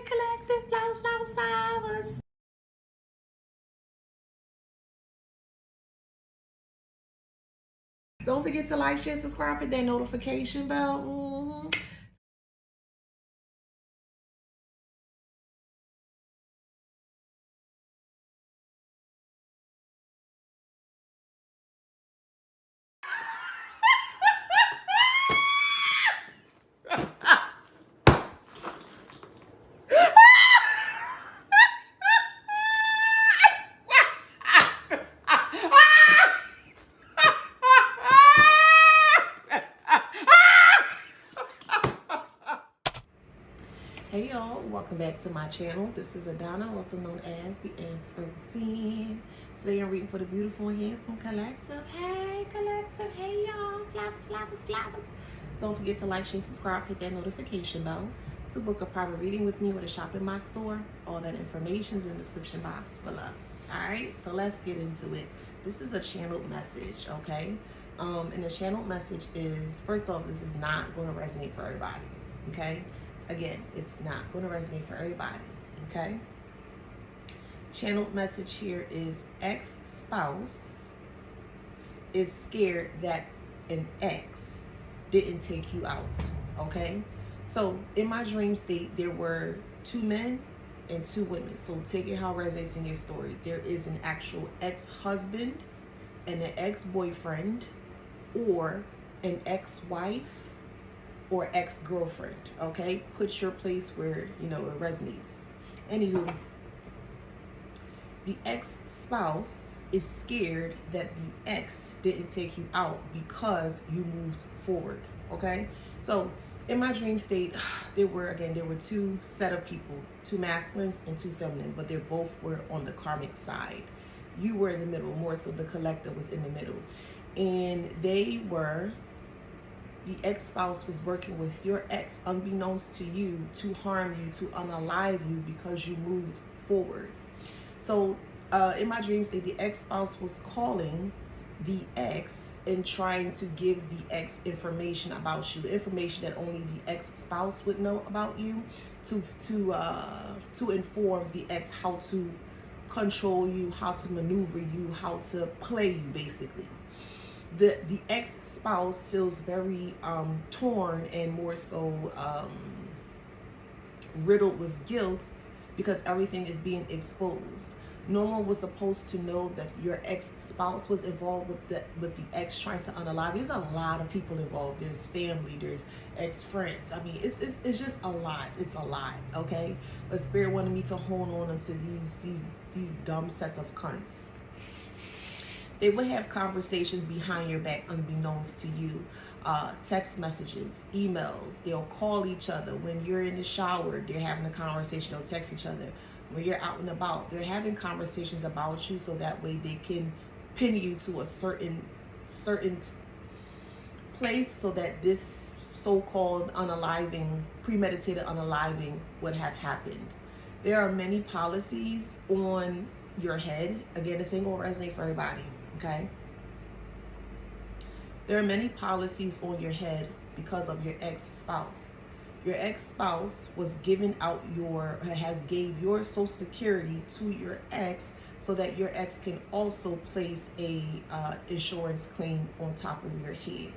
collective flowers, flowers, flowers. Don't forget to like, share, subscribe, hit that notification bell. Hey y'all, welcome back to my channel. This is Adana, also known as TheAfrozen. Today I'm reading for the beautiful and handsome collective. Hey collective, hey y'all, flowers, flowers, flowers. Don't forget to like, share, subscribe, hit that notification bell. To book a private reading with me or to shop in my store, all that information is in the description box below. Alright, so let's get into it. This is a channeled message, okay? And the channeled message is, first off, this is not going to resonate for everybody, okay? Again, it's not going to resonate for everybody, okay? Channeled message here is ex-spouse is scared that an ex didn't take you out, okay? So in my dream state, there were 2 men and 2 women. So take it how it resonates in your story. There is an actual ex-husband and an ex-boyfriend, or an ex-wife or ex-girlfriend, okay? Put your place where, you know, it resonates. Anywho, the ex-spouse is scared that the ex didn't take you out because you moved forward, okay? So in my dream state, there were 2 set of people, 2 masculines and 2 feminine, but they both were on the karmic side. You were in the middle, more so the collective was in the middle. And they were, the ex-spouse was working with your ex unbeknownst to you to harm you, to unalive you because you moved forward. So in my dream state, the ex-spouse was calling the ex and trying to give the ex information about you, information that only the ex-spouse would know about you, to inform the ex how to control you, how to maneuver you, how to play you, basically. The ex-spouse feels very torn and more so riddled with guilt because everything is being exposed. No one was supposed to know that your ex-spouse was involved with the ex trying to unalive. There's a lot of people involved. There's family, there's ex-friends. I mean, it's just a lot. It's a lot, okay? But Spirit wanted me to hold on to these dumb sets of cunts. They would have conversations behind your back unbeknownst to you. Text messages, emails. They'll call each other. When you're in the shower, they're having a conversation. They'll text each other. When you're out and about, they're having conversations about you so that way they can pin you to a certain place so that this so-called unaliving, premeditated unaliving would have happened. There are many policies on your head. Again, this ain't gonna resonate for everybody. Okay, there are many policies on your head because of your ex-spouse. Your ex-spouse was giving out gave your social security to your ex so that your ex can also place a insurance claim on top of your head.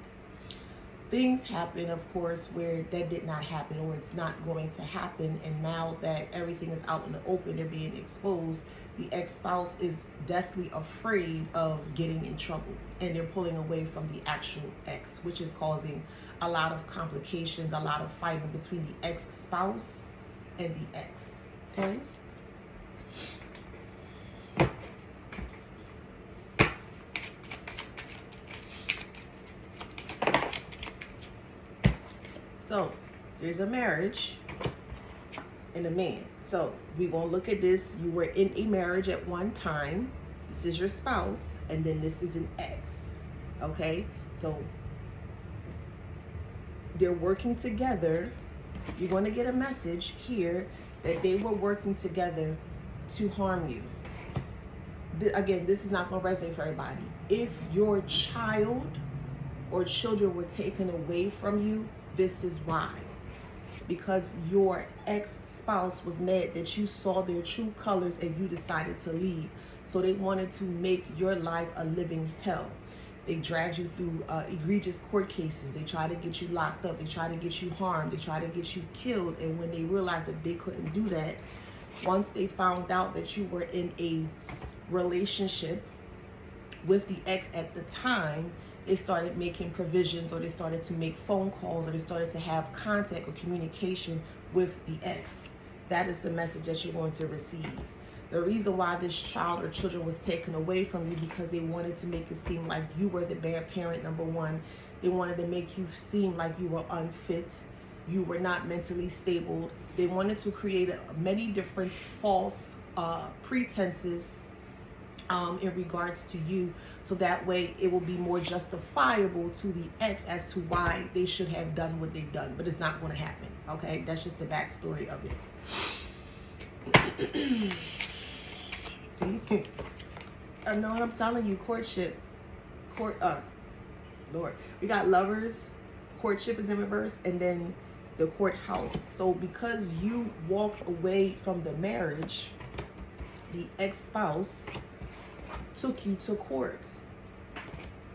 Things happen, of course, where that did not happen or it's not going to happen. And now that everything is out in the open, they're being exposed, the ex-spouse is deathly afraid of getting in trouble. And they're pulling away from the actual ex, which is causing a lot of complications, a lot of fighting between the ex-spouse and the ex, okay? So there's a marriage and a man. So we're going to look at this. You were in a marriage at one time. This is your spouse. And then this is an ex. Okay. So they're working together. You're going to get a message here that they were working together to harm you. Again, this is not going to resonate for everybody. If your child or children were taken away from you, this is why. because your ex-spouse was mad that you saw their true colors and you decided to leave. So they wanted to make your life a living hell. They dragged you through egregious court cases. They tried to get you locked up. They tried to get you harmed. They tried to get you killed. And when they realized that they couldn't do that, once they found out that you were in a relationship with the ex at the time, they started making provisions, or they started to make phone calls, or they started to have contact or communication with the ex. That is the message that you're going to receive. The reason why this child or children was taken away from you, because they wanted to make it seem like you were the bad parent, number one. They wanted to make you seem like you were unfit, you were not mentally stable. They wanted to create many different false pretenses in regards to you, so that way it will be more justifiable to the ex as to why they should have done what they've done. But it's not going to happen, okay? That's just the backstory of it. See, I know what I'm telling you. Courtship, Lord, we got Lovers, courtship is in reverse, and then the courthouse. So because you walked away from the marriage, the ex-spouse took you to court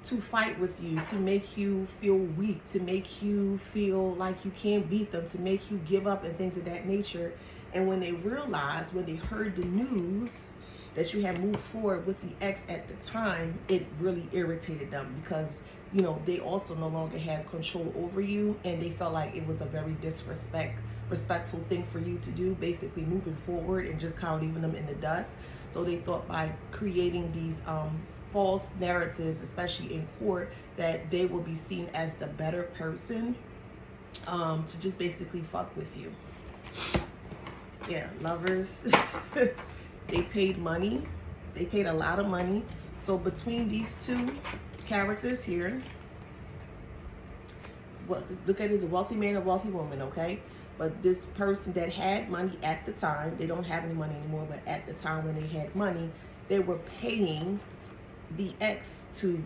to fight with you, to make you feel weak, to make you feel like you can't beat them, to make you give up and things of that nature. And when they realized, when they heard the news that you had moved forward with the ex at the time, it really irritated them, because, you know, they also no longer had control over you, and they felt like it was a very respectful thing for you to do, basically moving forward and just kind of leaving them in the dust. So they thought by creating these false narratives, especially in court, that they will be seen as the better person, to just basically fuck with you. Yeah, Lovers. They paid money. They paid a lot of money. So between these two characters here, well, look at it as a wealthy man, a wealthy woman, okay? But this person that had money at the time, they don't have any money anymore, but at the time when they had money, they were paying the ex to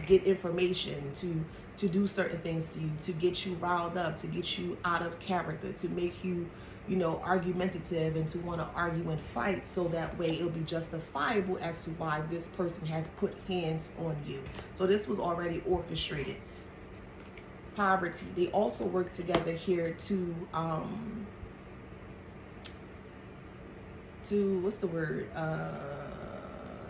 get information, to do certain things to you, to get you riled up, to get you out of character, to make you, you know, argumentative, and to want to argue and fight, so that way it'll be justifiable as to why this person has put hands on you. So this was already orchestrated. Poverty. They also work together here to what's the word?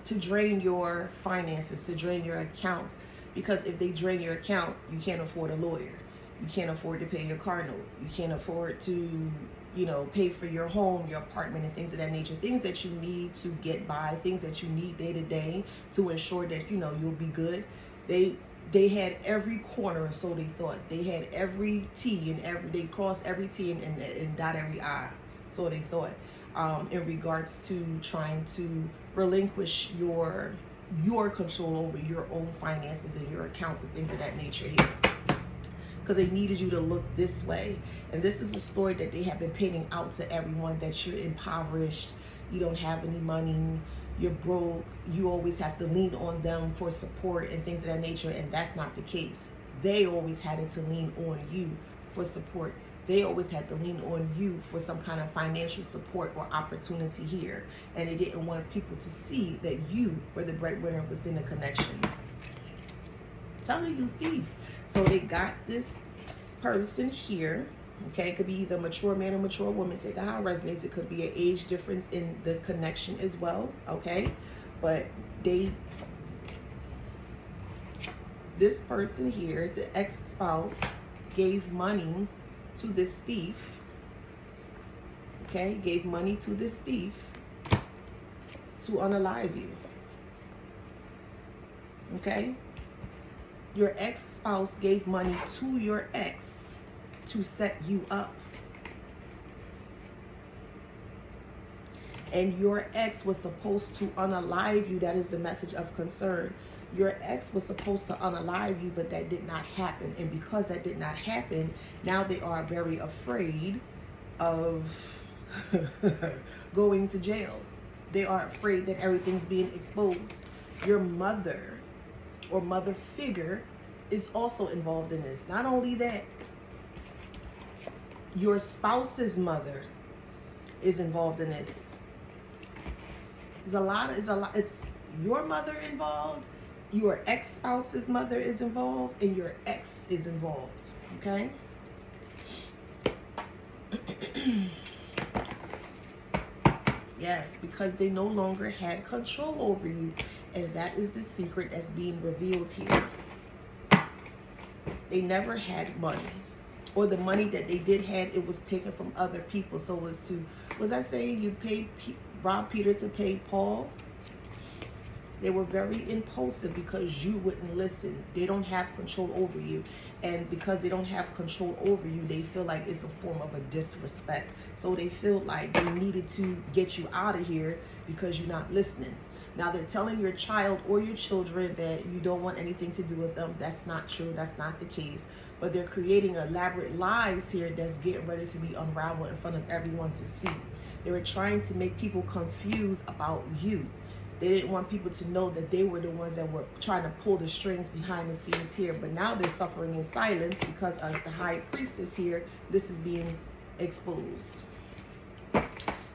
To drain your finances, to drain your accounts. Because if they drain your account, you can't afford a lawyer. You can't afford to pay your car note. You can't afford to, you know, pay for your home, your apartment, and things of that nature. Things that you need to get by, things that you need day to day to ensure that, you know, you'll be good. They had every corner, so they thought. They had every T and they crossed every T and dot every I, so they thought, in regards to trying to relinquish your control over your own finances and your accounts and things of that nature here. Because they needed you to look this way. And this is a story that they have been painting out to everyone, that you're impoverished, you don't have any money, you're broke, you always have to lean on them for support and things of that nature. And that's not the case. They always had to lean on you for support. They always had to lean on you for some kind of financial support or opportunity here. And they didn't want people to see that you were the breadwinner within the connections. I'm telling you, thief. So they got this person here. Okay, it could be either a mature man or mature woman. Take it how it resonates. It could be an age difference in the connection as well. Okay, but this person here, the ex-spouse, gave money to this thief. Okay, gave money to this thief to unalive you. Okay, your ex-spouse gave money to your ex to set you up. And your ex was supposed to unalive you. That is the message of concern. Your ex was supposed to unalive you, but that did not happen. And because that did not happen, now they are very afraid of going to jail. They are afraid that everything's being exposed. Your mother or mother figure is also involved in this. Not only that, your spouse's mother is involved in this. It's your mother involved, your ex-spouse's mother is involved, and your ex is involved, okay? Yes, because they no longer had control over you, and that is the secret that's being revealed here. They never had money, or the money that they did have, it was taken from other people. So it was to, was I saying you paid rob Peter to pay Paul? They were very impulsive because you wouldn't listen. They don't have control over you. And because they don't have control over you, they feel like it's a form of a disrespect. So they feel like they needed to get you out of here because you're not listening. Now they're telling your child or your children that you don't want anything to do with them. That's not true. That's not the case. But they're creating elaborate lies here that's getting ready to be unraveled in front of everyone to see. They were trying to make people confused about you. They didn't want people to know that they were the ones that were trying to pull the strings behind the scenes here. But now they're suffering in silence because as the high priestess here, this is being exposed.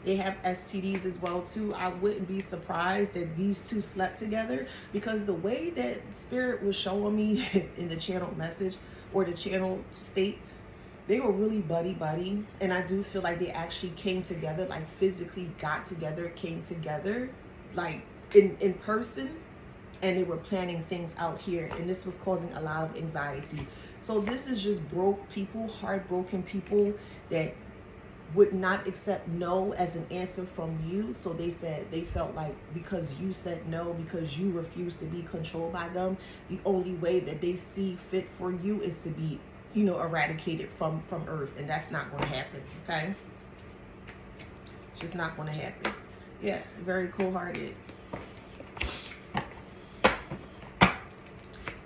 They have STDs as well too. I wouldn't be surprised that these two slept together, because the way that Spirit was showing me in the channel message or the channel state, they were really buddy. And I do feel like they actually came together, like physically got together, came together, like in person, and they were planning things out here, and this was causing a lot of anxiety. So this is just broke people, heartbroken people that would not accept no as an answer from you. So they said, they felt like because you said no, because you refused to be controlled by them, the only way that they see fit for you is to be, you know, eradicated from earth. And that's not going to happen, okay? It's just not going to happen. Yeah, very cold-hearted.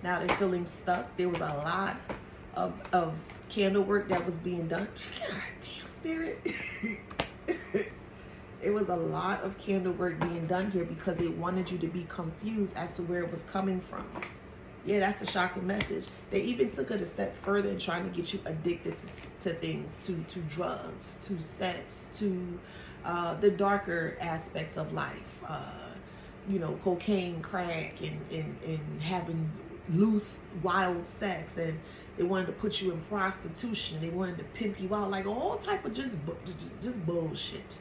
Now they're feeling stuck. There was a lot of candle work that was being done. God damn, Spirit. It was a lot of candle work being done here because they wanted you to be confused as to where it was coming from. Yeah, that's a shocking message. They even took it a step further in trying to get you addicted to things, to drugs, to sex, to the darker aspects of life. You know, cocaine, crack, and having loose, wild sex. And they wanted to put you in prostitution. They wanted to pimp you out, like all type of just bullshit.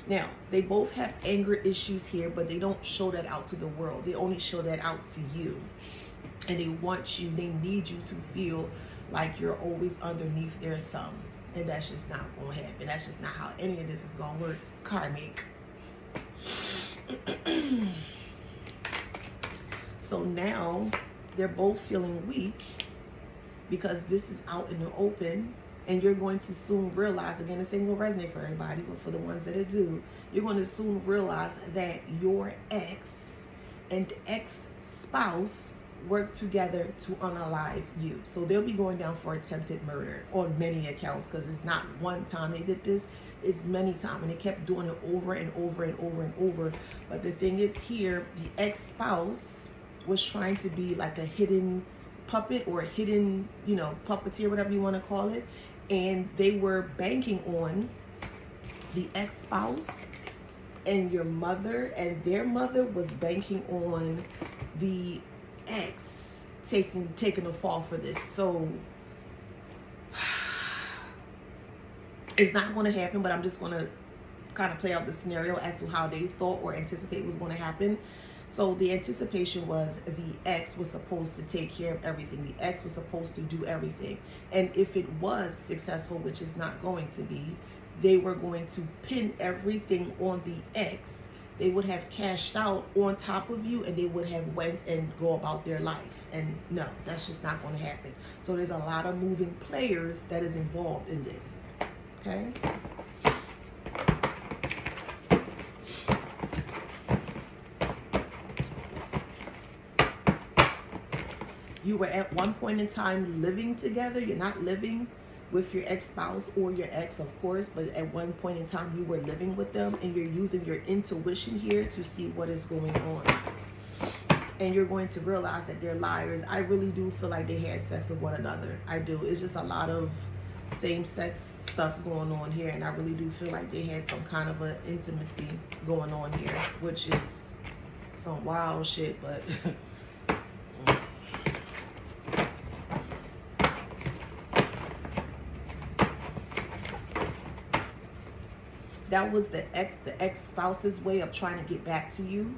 Now, they both have anger issues here, but they don't show that out to the world. They only show that out to you. And they want you, they need you to feel like you're always underneath their thumb. And that's just not going to happen. That's just not how any of this is going to work. Karmic. So now they're both feeling weak because this is out in the open. And you're going to soon realize, again, this ain't going to resonate for everybody, but for the ones that it do, you're going to soon realize that your ex and ex-spouse work together to unalive you. So they'll be going down for attempted murder on many accounts, because it's not one time they did this, it's many times, and they kept doing it over and over and over and over. But the thing is here, the ex-spouse was trying to be like a hidden puppet or a hidden, you know, puppeteer, whatever you want to call it. And they were banking on the ex-spouse and your mother, and their mother was banking on the ex taking a fall for this. So it's not going to happen, but I'm just going to kind of play out the scenario as to how they thought or anticipate was going to happen. So the anticipation was the ex was supposed to take care of everything. The ex was supposed to do everything. And if it was successful, which is not going to be, they were going to pin everything on the ex. They would have cashed out on top of you, and they would have went and go about their life. And no, that's just not going to happen. So there's a lot of moving players that is involved in this. Okay? You were at one point in time living together. You're not living with your ex-spouse or your ex, of course, but at one point in time you were living with them, and you're using your intuition here to see what is going on. And you're going to realize that they're liars. I really do feel like they had sex with one another. I do. It's just a lot of same-sex stuff going on here, and I really do feel like they had some kind of an intimacy going on here, which is some wild shit, but that was the ex-spouse's way of trying to get back to you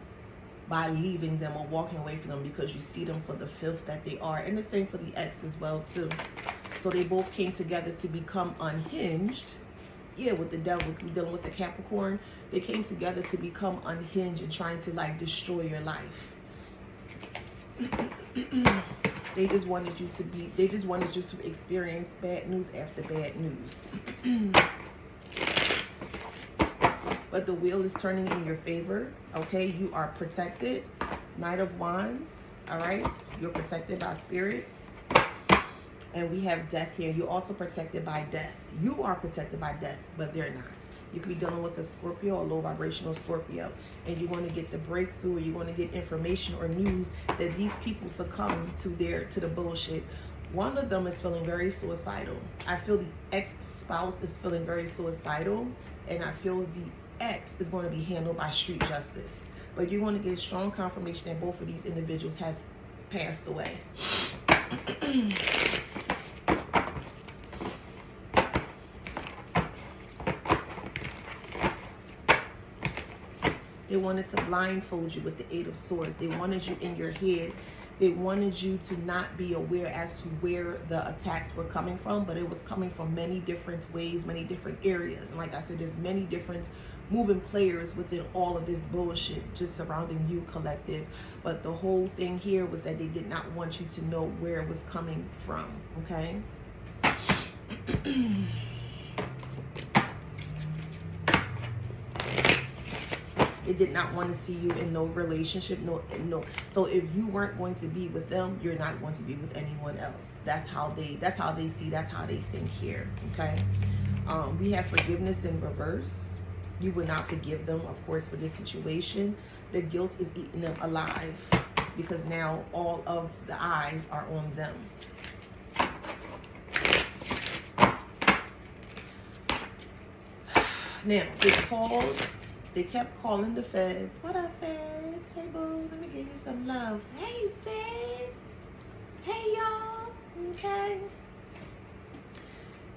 by leaving them or walking away from them, because you see them for the filth that they are. And the same for the ex as well too. So they both came together to become unhinged. Yeah, with the devil, dealing with the Capricorn, they came together to become unhinged and trying to like destroy your life. They just wanted you to experience bad news after bad news. But the wheel is turning in your favor, okay? You are protected. Knight of Wands, all right? You're protected by spirit. And we have death here. You're also protected by death. You are protected by death, but they're not. You could be dealing with a Scorpio, a low vibrational Scorpio, and you want to get the breakthrough, or you want to get information or news that these people succumb to the bullshit. One of them is feeling very suicidal. I feel the ex-spouse is feeling very suicidal, and I feel the ex is going to be handled by street justice. But you're going to get strong confirmation that both of these individuals has passed away. They wanted to blindfold you with the Eight of Swords. They wanted you in your head. They wanted you to not be aware as to where the attacks were coming from, but it was coming from many different ways, many different areas. And like I said, there's many different moving players within all of this bullshit just surrounding you, collective. But the whole thing here was that they did not want you to know where it was coming from, okay? They did not want to see you in no relationship, no. So if you weren't going to be with them, you're not going to be with anyone else. That's how they see, that's how they think here, okay? We have forgiveness in reverse. You would not forgive them, of course, for this situation. The guilt is eating them alive, because now all of the eyes are on them. Now, they kept calling the feds. What up, feds? Hey, boo, let me give you some love. Hey, feds. Hey, y'all. Okay.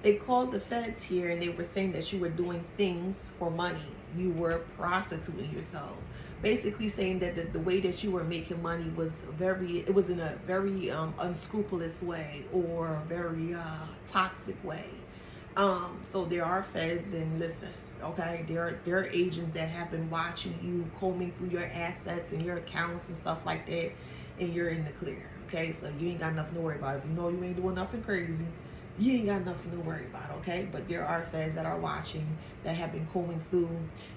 They called the feds here, and they were saying that you were doing things for money. You were prostituting yourself. Basically saying that the way that you were making money was in a very unscrupulous way, or very toxic way. So there are feds, and listen, okay, there are agents that have been watching you, combing through your assets and your accounts and stuff like that, and you're in the clear, okay? So you ain't got nothing to worry about. If you know you ain't doing nothing crazy, you ain't got nothing to worry about, okay? But there are feds that are watching, that have been combing through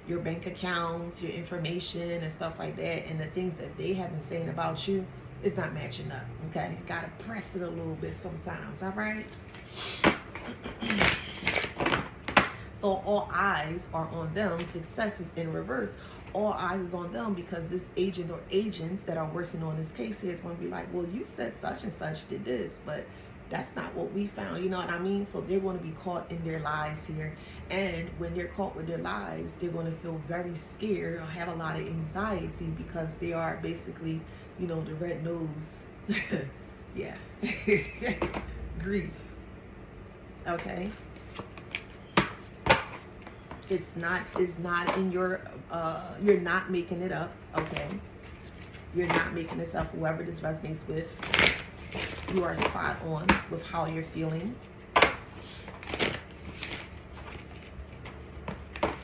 your bank accounts, your information and stuff like that, and the things that they have been saying about you is not matching up, okay? Gotta press it a little bit sometimes, all right? So all eyes are on them. Success is in reverse. All eyes is on them, because this agent or agents that are working on this case here is going to be like, well, you said such and such did this, but that's not what we found. You know what I mean? So they're going to be caught in their lies here. And when they're caught with their lies, they're going to feel very scared or have a lot of anxiety, because they are basically, you know, the red nose. Yeah. Grief. Okay. It's not in your, you're not making it up, okay? You're not making this up. Whoever this resonates with, you are spot on with how you're feeling.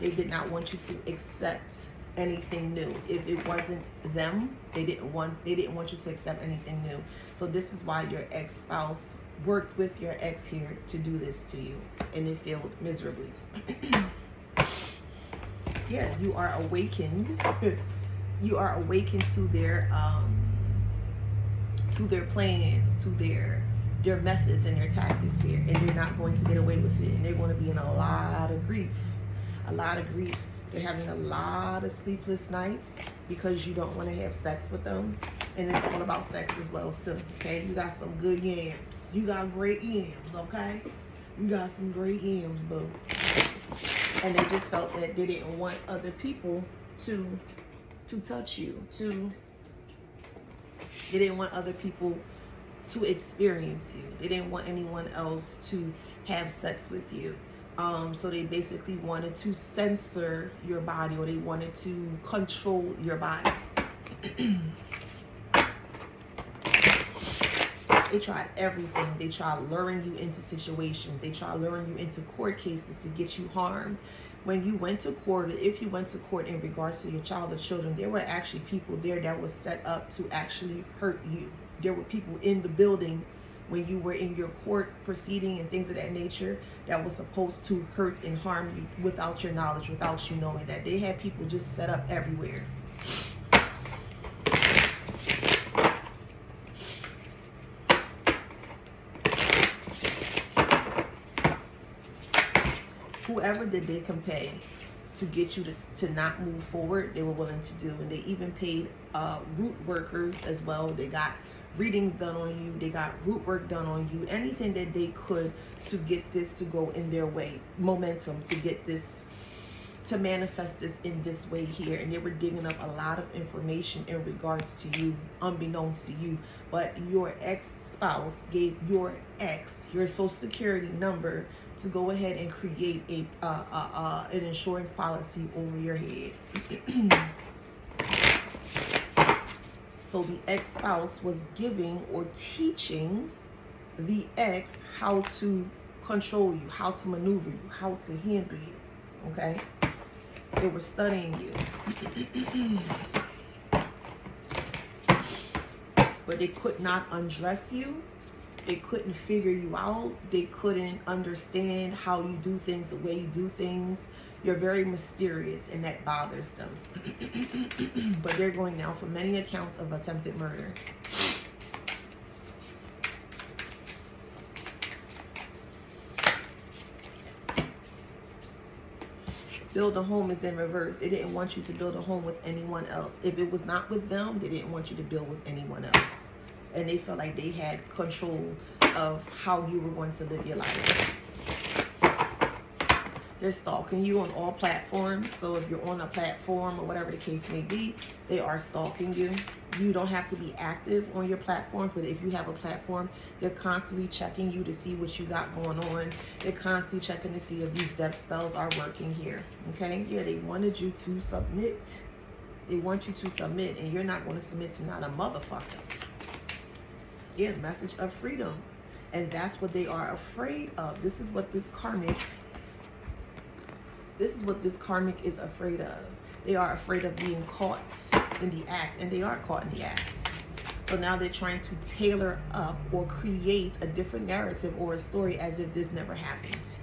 They did not want you to accept anything new. If it wasn't them, they didn't want you to accept anything new. So this is why your ex-spouse worked with your ex here to do this to you, and it failed miserably. Yeah, you are awakened. You are awakened to their plans, to their methods and their tactics here, and they're not going to get away with it. And they're going to be in a lot of grief. A lot of grief. They're having a lot of sleepless nights because you don't want to have sex with them. And it's all about sex as well too, okay? You got some good yams. You got great yams, okay? We got some great yams, boo. And they just felt that they didn't want other people to touch you, they didn't want other people to experience you. They didn't want anyone else to have sex with you. So they basically wanted to censor your body, or they wanted to control your body. They tried everything. They tried luring you into situations. They tried luring you into court cases to get you harmed. When you went to court, if you went to court in regards to your child or children, there were actually people there that was set up to actually hurt you. There were people in the building when you were in your court proceeding and things of that nature that was supposed to hurt and harm you without your knowledge, without you knowing that. They had people just set up everywhere. Whoever did they can pay to get you to not move forward, they were willing to do. And they even paid root workers as well. They got readings done on you. They got root work done on you. Anything that they could to get this to go in their way. Momentum to get this, to manifest this in this way here. And they were digging up a lot of information in regards to you, unbeknownst to you. But your ex-spouse gave your ex your social security number to go ahead and create an insurance policy over your head. So the ex-spouse was giving or teaching the ex how to control you, how to maneuver you, how to handle you, okay? They were studying you. But they could not undress you. They couldn't figure you out. They couldn't understand how you do things, the way you do things. You're very mysterious, and that bothers them. But they're going now for many accounts of attempted murder. Build a home is in reverse. They didn't want you to build a home with anyone else. If it was not with them, they didn't want you to build with anyone else. And they felt like they had control of how you were going to live your life. They're stalking you on all platforms. So if you're on a platform or whatever the case may be, they are stalking you. You don't have to be active on your platforms, but if you have a platform, they're constantly checking you to see what you got going on. They're constantly checking to see if these death spells are working here. Okay? Yeah, they wanted you to submit. They want you to submit, and you're not going to submit to not a motherfucker. Yeah, message of freedom. And that's what they are afraid of. This is what this karmic is afraid of. They are afraid of being caught in the act, and they are caught in the act. So now they're trying to tailor up or create a different narrative or a story as if this never happened.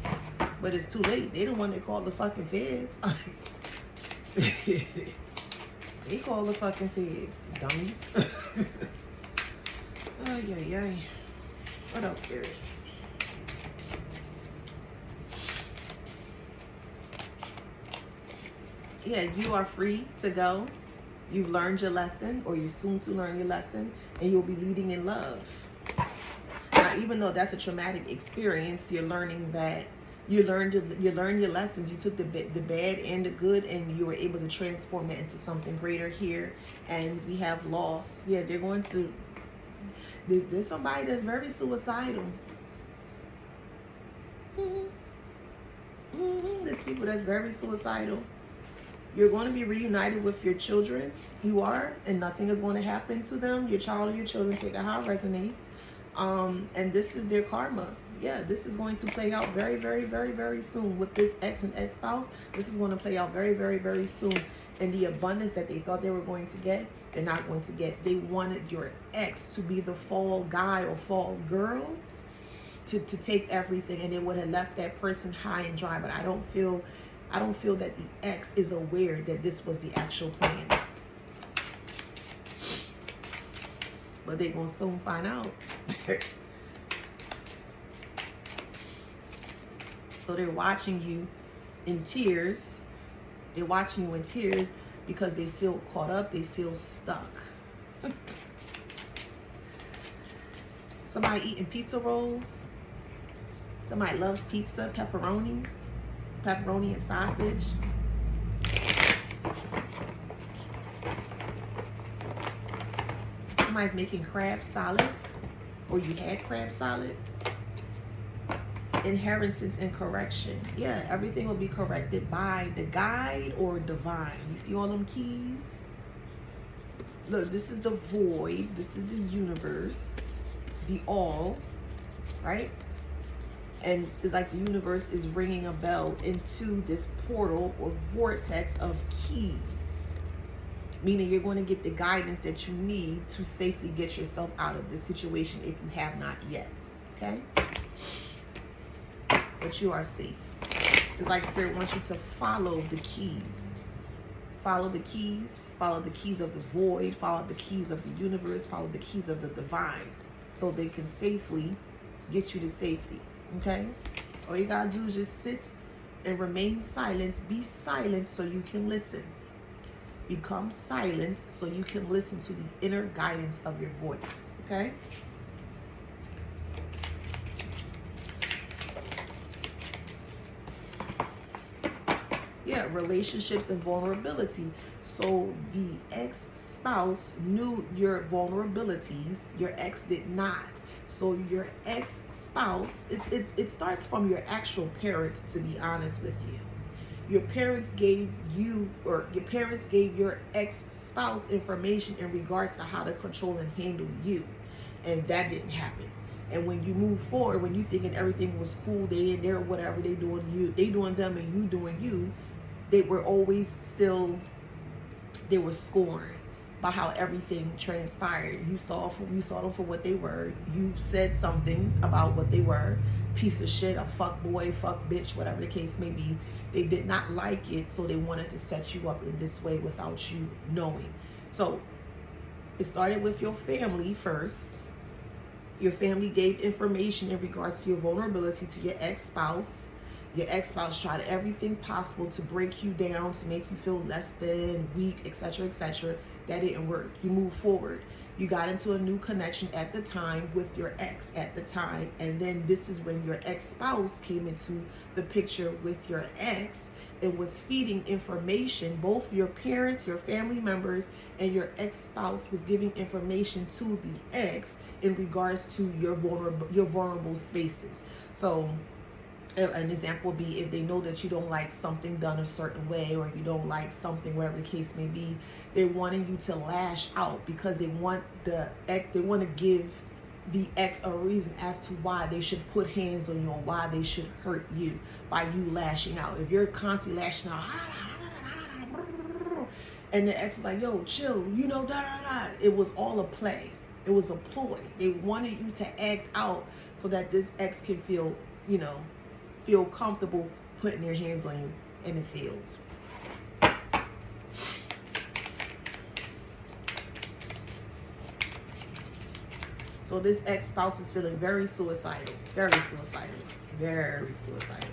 But it's too late. They don't want to call the fucking feds. They call the fucking feds, dummies. Oh, yeah. What else, Spirit? Yeah, you are free to go. You've learned your lesson, or you're soon to learn your lesson, and you'll be leading in love. Now, even though that's a traumatic experience, you're learning that you learned your lessons. You took the bad and the good, and you were able to transform that into something greater here. And we have loss. Yeah, they're going to. There's somebody that's very suicidal. There's people that's very suicidal. You're going to be reunited with your children. You are, and nothing is going to happen to them. Your child or your children, take it how it resonates. And this is their karma. Yeah, this is going to play out very, very, very, very soon with this ex and ex-spouse. This is going to play out very, very, very soon. And the abundance that they thought they were going to get, they're not going to get. They wanted your ex to be the fall guy or fall girl to take everything, and they would have left that person high and dry. But I don't feel that the ex is aware that this was the actual plan. But they're going to soon find out. So they're watching you in tears. They're watching you in tears because they feel caught up. They feel stuck. Somebody eating pizza rolls. Somebody loves pizza, pepperoni and sausage. Somebody's making crab salad, or you had crab salad. Inheritance and correction. Yeah, everything will be corrected by the guide or divine. You see all them keys? Look, this is the void. This is the universe. The all, right? And it's like the universe is ringing a bell into this portal or vortex of keys. Meaning you're going to get the guidance that you need to safely get yourself out of this situation if you have not yet. Okay? But you are safe. It's like Spirit wants you to follow the keys. Follow the keys. Follow the keys of the void. Follow the keys of the universe. Follow the keys of the divine. So they can safely get you to safety. Okay? All you gotta do is just sit and remain silent. Be silent so you can listen. Become silent so you can listen to the inner guidance of your voice. Okay? Yeah, relationships and vulnerability. So the ex-spouse knew your vulnerabilities. Your ex did not. So your ex-spouse, it starts from your actual parent, to be honest with you. Your parents gave you, or your parents gave your ex-spouse information in regards to how to control and handle you. And that didn't happen. And when you move forward, when you thinking everything was cool, they're whatever, they doing them and you doing you, they were always still, they were scorned by how everything transpired. You saw them for what they were. You said something about what they were. Piece of shit, a fuck boy, fuck bitch, whatever the case may be. They did not like it, so they wanted to set you up in this way without you knowing. So it started with your family first. Your family gave information in regards to your vulnerability to your ex-spouse. Your ex-spouse tried everything possible to break you down, to make you feel less than, weak, etc., etc. That didn't work. You moved forward. You got into a new connection at the time with your ex at the time. And then this is when your ex-spouse came into the picture with your ex and was feeding information. Both your parents, your family members, and your ex-spouse was giving information to the ex in regards to your vulnerable spaces. So an example would be if they know that you don't like something done a certain way, or you don't like something, whatever the case may be, they're wanting you to lash out because they want to give the ex a reason as to why they should put hands on you or why they should hurt you by you lashing out. If you're constantly lashing out, and the ex is like, yo, chill, it was all a play. It was a ploy. They wanted you to act out so that this ex can feel comfortable putting their hands on you, and it failed. So this ex-spouse is feeling very suicidal, very suicidal, very suicidal.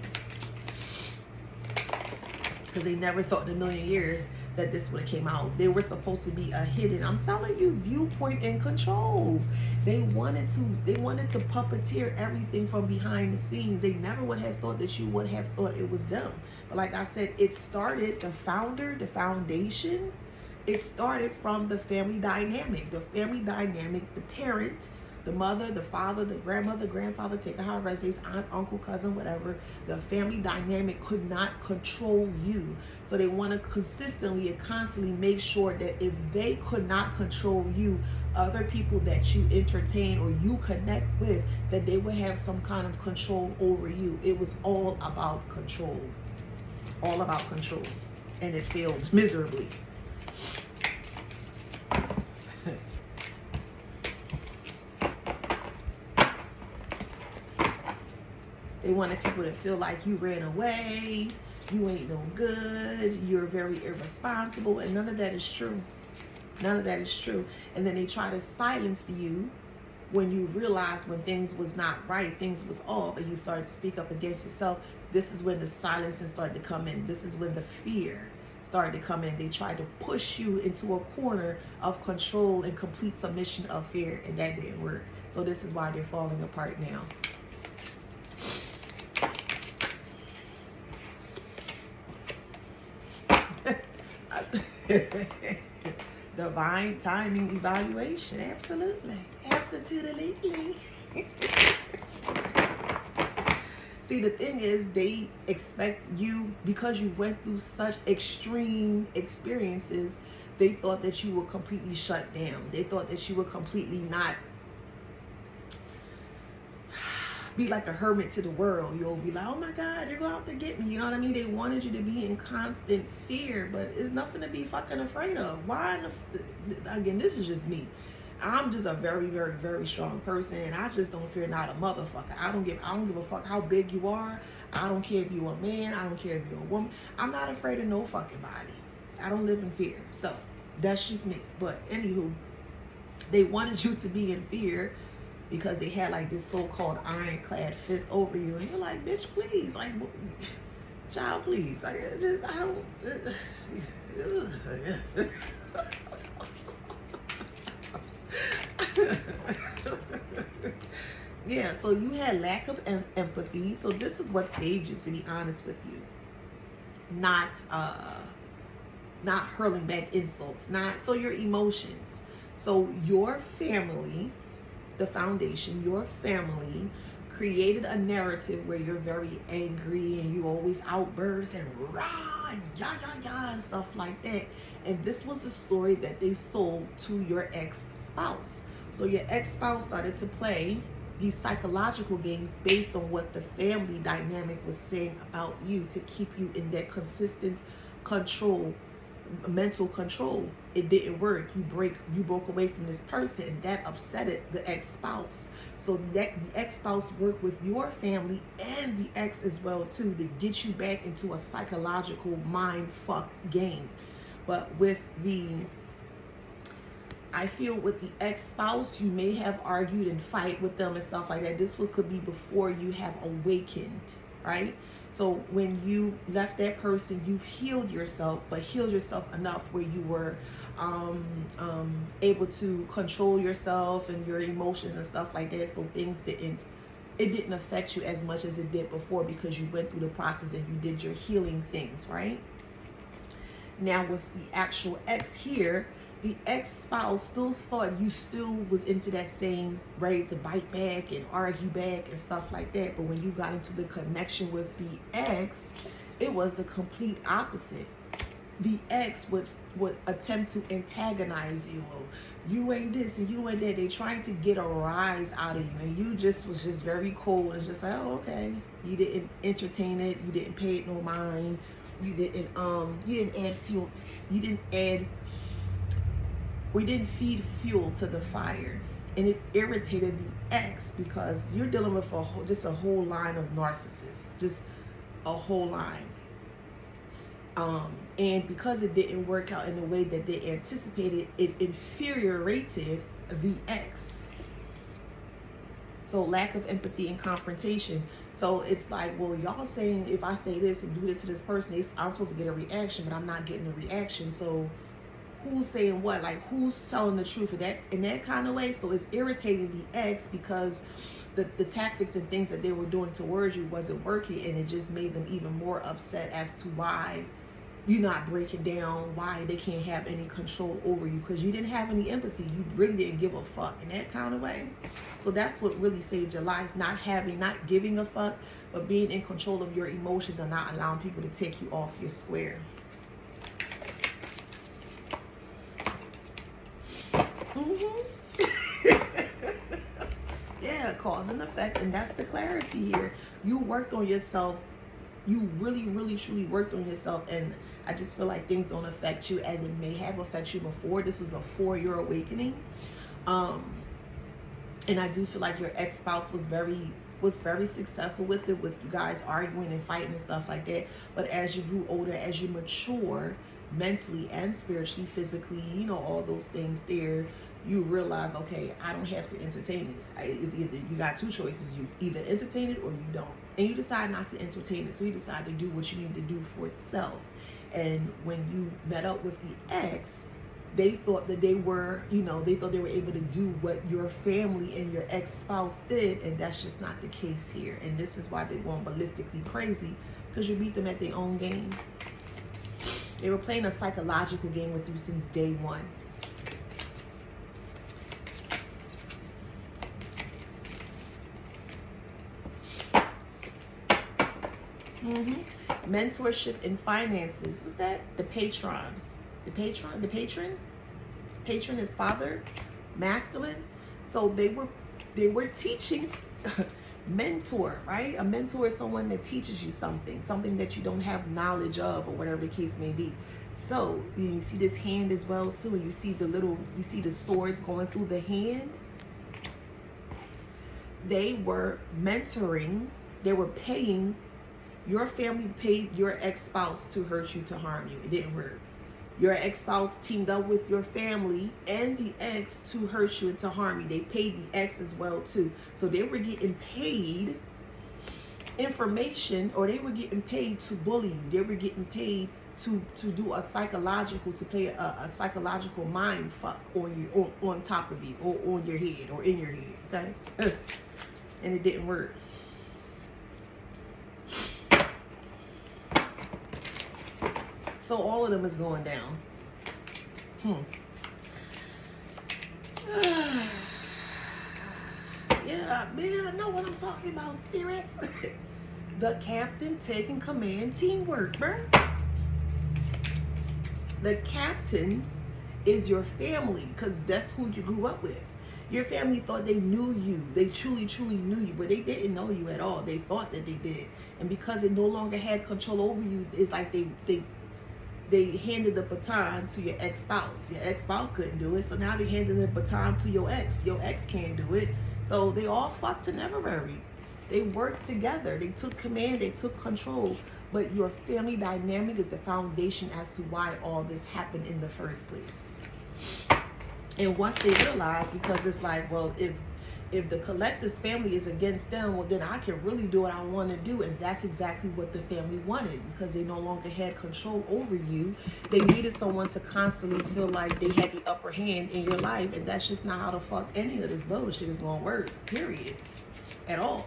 Because they never thought in a million years that this would have came out. They were supposed to be a hidden, I'm telling you, viewpoint and control. They wanted to puppeteer everything from behind the scenes. They never would have thought that you would have thought it was them. But like I said, it started, the foundation, it started from the family dynamic. The family dynamic, the parent, the mother, the father, the grandmother, grandfather, take it however it is, aunt, uncle, cousin, whatever. The family dynamic could not control you. So they want to consistently and constantly make sure that if they could not control you, other people that you entertain or you connect with, that they would have some kind of control over you. It was all about control. All about control. And it failed miserably. They wanted people to feel like you ran away, you ain't no good, you're very irresponsible, and none of that is true. None of that is true. And then they try to silence you when you realize when things was not right, things was off, and you started to speak up against yourself. This is when the silencing started to come in. This is when the fear started to come in. They tried to push you into a corner of control and complete submission of fear, and that didn't work. So this is why they're falling apart now. Divine timing evaluation. Absolutely. Absolutely. See, the thing is, they expect you, because you went through such extreme experiences, they thought that you were completely shut down. They thought that you were completely not be like a hermit to the world. You'll be like, oh my God, they're going out to get me. You know what I mean? They wanted you to be in constant fear, but it's nothing to be fucking afraid of. Why? Again, this is just me. I'm just a very, very, very strong person, and I just don't fear not a motherfucker. I don't give a fuck how big you are. I don't care if you're a man. I don't care if you're a woman. I'm not afraid of no fucking body. I don't live in fear. So that's just me. But anywho, they wanted you to be in fear because they had like this so-called ironclad fist over you, and you're like, bitch, please, like, child, please, I don't. Yeah, so you had lack of empathy. So this is what saved you, to be honest with you. Not hurling back insults, so your emotions. So your family, the foundation, your family created a narrative where you're very angry and you always outburst and rah and yah and stuff like that. And this was a story that they sold to your ex-spouse. So your ex-spouse started to play these psychological games based on what the family dynamic was saying about you to keep you in that consistent control, mental control. It didn't work. You broke away from this person, and that upsetted the ex-spouse. So that the ex-spouse worked with your family and the ex as well too to get you back into a psychological mind fuck game. But with I feel with the ex-spouse, you may have argued and fight with them and stuff like that. This could be before you have awakened, right? So when you left that person, you've healed yourself, but healed yourself enough where you were able to control yourself and your emotions and stuff like that. So things didn't affect you as much as it did before, because you went through the process and you did your healing things, right? Now with the actual ex here, the ex-spouse still thought you still was into that same ready to bite back and argue back and stuff like that. But when you got into the connection with the ex, it was the complete opposite. The ex would attempt to antagonize you. Oh, you ain't this and you ain't that. They trying to get a rise out of you, and you was just very cold and just like, oh, okay. You didn't entertain it. You didn't pay it no mind. You didn't add fuel. We didn't feed fuel to the fire, and it irritated the ex because you're dealing with just a whole line of narcissists, just a whole line. And because it didn't work out in the way that they anticipated, it infuriated the ex. So lack of empathy and confrontation. So it's like, well, y'all saying if I say this and do this to this person, I'm supposed to get a reaction, but I'm not getting a reaction. So who's saying what? Like, who's telling the truth in that kind of way? So it's irritating the ex because the tactics and things that they were doing towards you wasn't working, and it just made them even more upset as to why you're not breaking down, why they can't have any control over you, because you didn't have any empathy. You really didn't give a fuck in that kind of way. So that's what really saved your life, not giving a fuck, but being in control of your emotions and not allowing people to take you off your square. Yeah, cause and effect, and that's the clarity here. You worked on yourself. You really, really, truly worked on yourself, and I just feel like things don't affect you as it may have affected you before. This was before your awakening, and I do feel like your ex-spouse was very successful with it, with you guys arguing and fighting and stuff like that. But as you grew older, as you mature mentally and spiritually, physically, all those things there, you realize, okay, I don't have to entertain this. It's either you got two choices. You either entertain it or you don't. And you decide not to entertain it. So you decide to do what you need to do for self. And when you met up with the ex, they thought that they were, they thought they were able to do what your family and your ex-spouse did. And that's just not the case here. And this is why they're going ballistically crazy, because you beat them at their own game. They were playing a psychological game with you since day one. Mentorship and finances. What's that? The patron. The patron? The patron? Patron is father, masculine. So they were teaching. Mentor, right? A mentor is someone that teaches you something that you don't have knowledge of, or whatever the case may be. So you see this hand as well too, and you see the swords going through the hand. They were mentoring, they were paying, your family paid your ex-spouse to hurt you, to harm you. It didn't work. Your ex-spouse teamed up with your family and the ex to hurt you and to harm you. They paid the ex as well too. So they were getting paid information, or they were getting paid to bully you. They were getting paid to do a psychological, to play a psychological mind fuck on you, on top of you, or on your head, or in your head. Okay, and it didn't work. So all of them is going down. Yeah, man, I know what I'm talking about, spirits. The captain taking command, teamwork, bruh. The captain is your family, because that's who you grew up with. Your family thought they knew you. They truly, truly knew you, but they didn't know you at all. They thought that they did. And because they no longer had control over you, it's like they handed the baton to your ex-spouse. Your ex-spouse couldn't do it, so now they handed the baton to your ex. Your ex can't do it. So they all fucked and never married. They worked together. They took command. They took control. But your family dynamic is the foundation as to why all this happened in the first place. And once they realize, because it's like, well, if the collective's family is against them, well, then I can really do what I want to do. And that's exactly what the family wanted, because they no longer had control over you. They needed someone to constantly feel like they had the upper hand in your life. And that's just not how the fuck any of this bullshit is going to work, period, at all.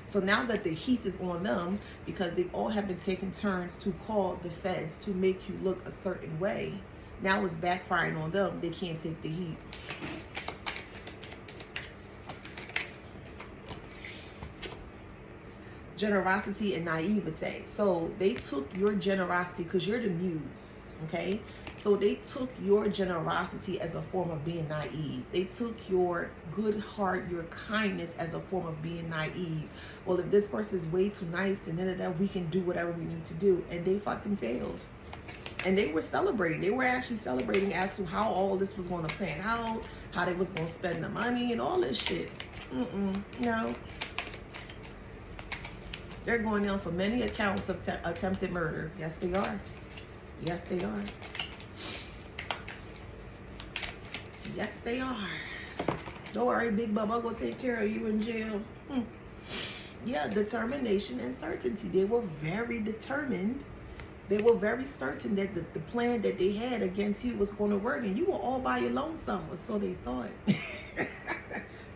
So now that the heat is on them, because they all have been taking turns to call the feds to make you look a certain way, now it's backfiring on them. They can't take the heat. Generosity and naivete. So they took your generosity, because you're the muse, okay? So they took your generosity as a form of being naive. They took your good heart, your kindness as a form of being naive. Well, if this person is way too nice, then we can do whatever we need to do. And they fucking failed. And they were celebrating. They were actually celebrating as to how all this was going to plan out, how they was going to spend the money and all this shit. No. They're going down for many accounts of attempted murder. Yes, they are. Yes, they are. Yes, they are. Don't worry, Big Bubba, will take care of you in jail. Yeah, determination and certainty. They were very determined. They were very certain that the plan that they had against you was going to work, and you were all by your lonesome, or so they thought.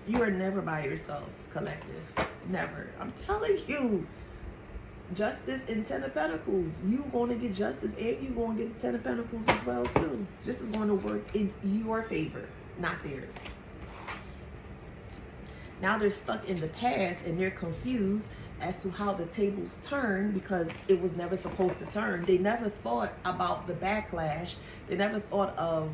You are never by yourself, collective. Never. I'm telling you. Justice in Ten of Pentacles. You going to get justice, and you going to get the Ten of Pentacles as well too. This is going to work in your favor, not theirs. Now they're stuck in the past, and they're confused as to how the tables turn, because it was never supposed to turn. They never thought about the backlash. They never thought of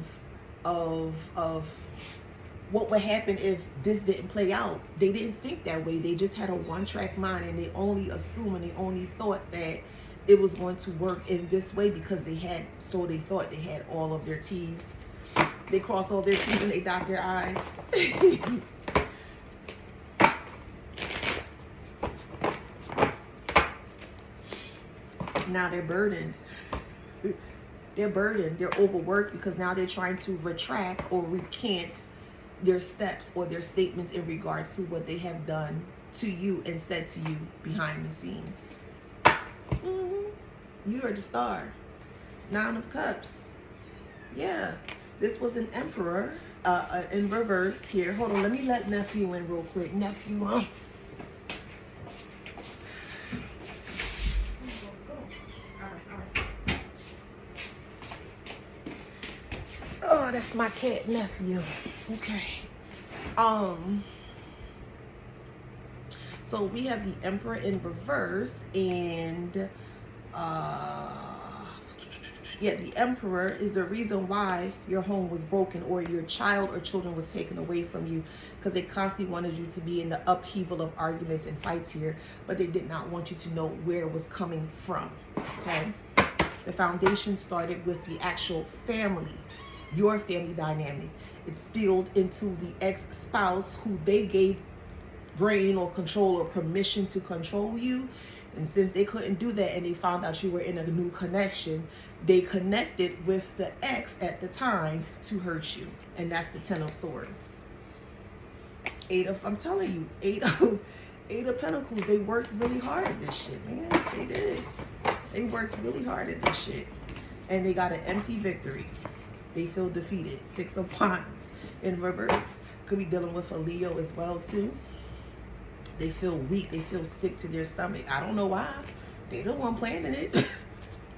what would happen if this didn't play out. They didn't think that way. They just had a one-track mind, and they only assumed, and they only thought that it was going to work in this way, because they thought they had all of their T's. They crossed all their T's and they dot their I's. Now they're burdened. They're burdened. They're overworked, because now they're trying to retract or recant their steps or their statements in regards to what they have done to you and said to you behind the scenes. You are the star. Nine of Cups. Yeah, this was an Emperor in reverse here. Hold on, let me let nephew in real quick. Nephew, All that's my cat nephew. Okay. So we have the Emperor in reverse, and yeah, the Emperor is the reason why your home was broken or your child or children was taken away from you, because they constantly wanted you to be in the upheaval of arguments and fights here, but they did not want you to know where it was coming from. Okay. The foundation started with the actual family, your family dynamic. It spilled into the ex-spouse who they gave reign or control or permission to control you. And since they couldn't do that and they found out you were in a new connection, they connected with the ex at the time to hurt you. And that's the 10 of Swords. I'm telling you, eight of Pentacles, they worked really hard at this shit, man. They did. They worked really hard at this shit. And they got an empty victory. They feel defeated. 6 of Wands in reverse. Could be dealing with a Leo as well, too. They feel weak. They feel sick to their stomach. I don't know why. They the one planning it.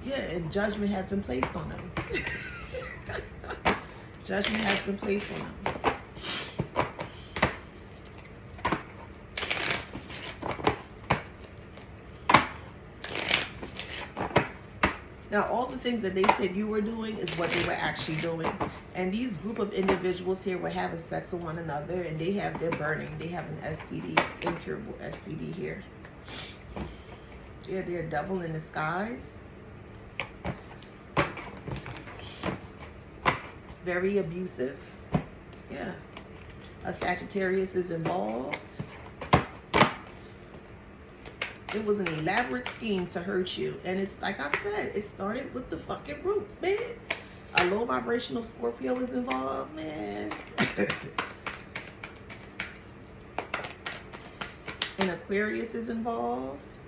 Yeah, and judgment has been placed on them. Judgment has been placed on them. Now, all the things that they said you were doing is what they were actually doing. And these group of individuals here were having sex with one another, and they're burning. They have an STD, incurable STD here. Yeah, they're a devil in disguise. Very abusive. Yeah. A Sagittarius is involved. It was an elaborate scheme to hurt you. And it's like I said, it started with the fucking roots, man. A low vibrational Scorpio is involved, man. And Aquarius is involved.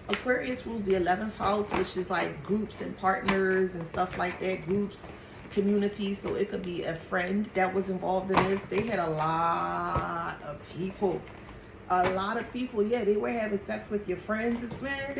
Aquarius rules the 11th house, which is like groups and partners and stuff like that. Groups, community. So it could be a friend that was involved in this. They had a lot of people. A lot of people, yeah, they were having sex with your friends. Man,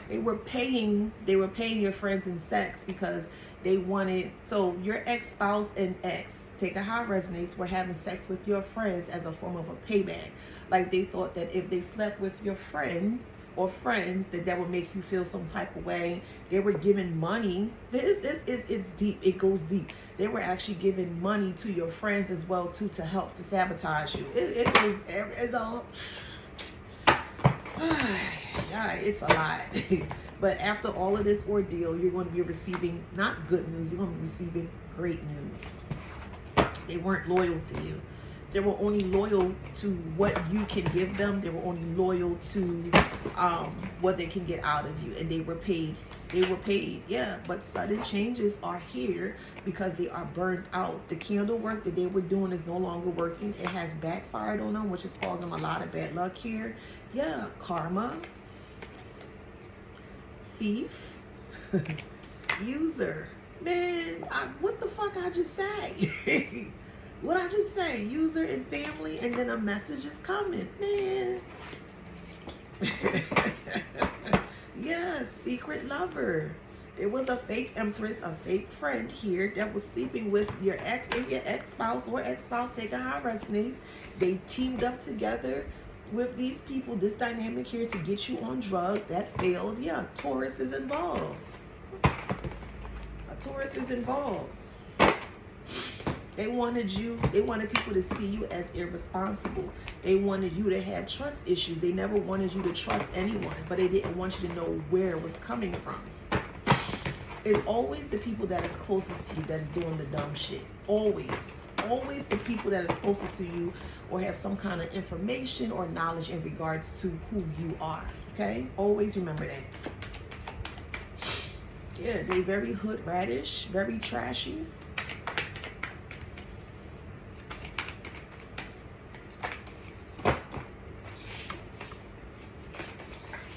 they were paying your friends in sex because they wanted. So your ex-spouse and ex, take a high resonance, were having sex with your friends as a form of a payback. Like they thought that if they slept with your friend or friends, that would make you feel some type of way. They were giving money. It's deep. It goes deep. They were actually giving money to your friends as well too, to help to sabotage you. It goes. It's all. Yeah, it's a lot. But after all of this ordeal, you're going to be receiving not good news. You're going to be receiving great news. They weren't loyal to you. They were only loyal to what you can give them. They were only loyal to what they can get out of you. And they were paid. They were paid, yeah. But sudden changes are here because they are burnt out. The candle work that they were doing is no longer working. It has backfired on them, which is causing them a lot of bad luck here. Yeah, karma. Thief. User. Man, what the fuck I just say? What I just say? User and family, and then a message is coming, man. Yes, secret lover. There was a fake empress, a fake friend here that was sleeping with your ex and your ex-spouse or ex-spouse, take a high resonance. They teamed up together with these people, this dynamic here, to get you on drugs. That failed. Yeah, Taurus is involved. A Taurus is involved. They wanted people to see you as irresponsible. They wanted you to have trust issues. They never wanted you to trust anyone, but they didn't want you to know where it was coming from. It's always the people that is closest to you that is doing the dumb shit. Always. Always the people that is closest to you or have some kind of information or knowledge in regards to who you are. Okay? Always remember that. Yeah, they very hood radish, very trashy.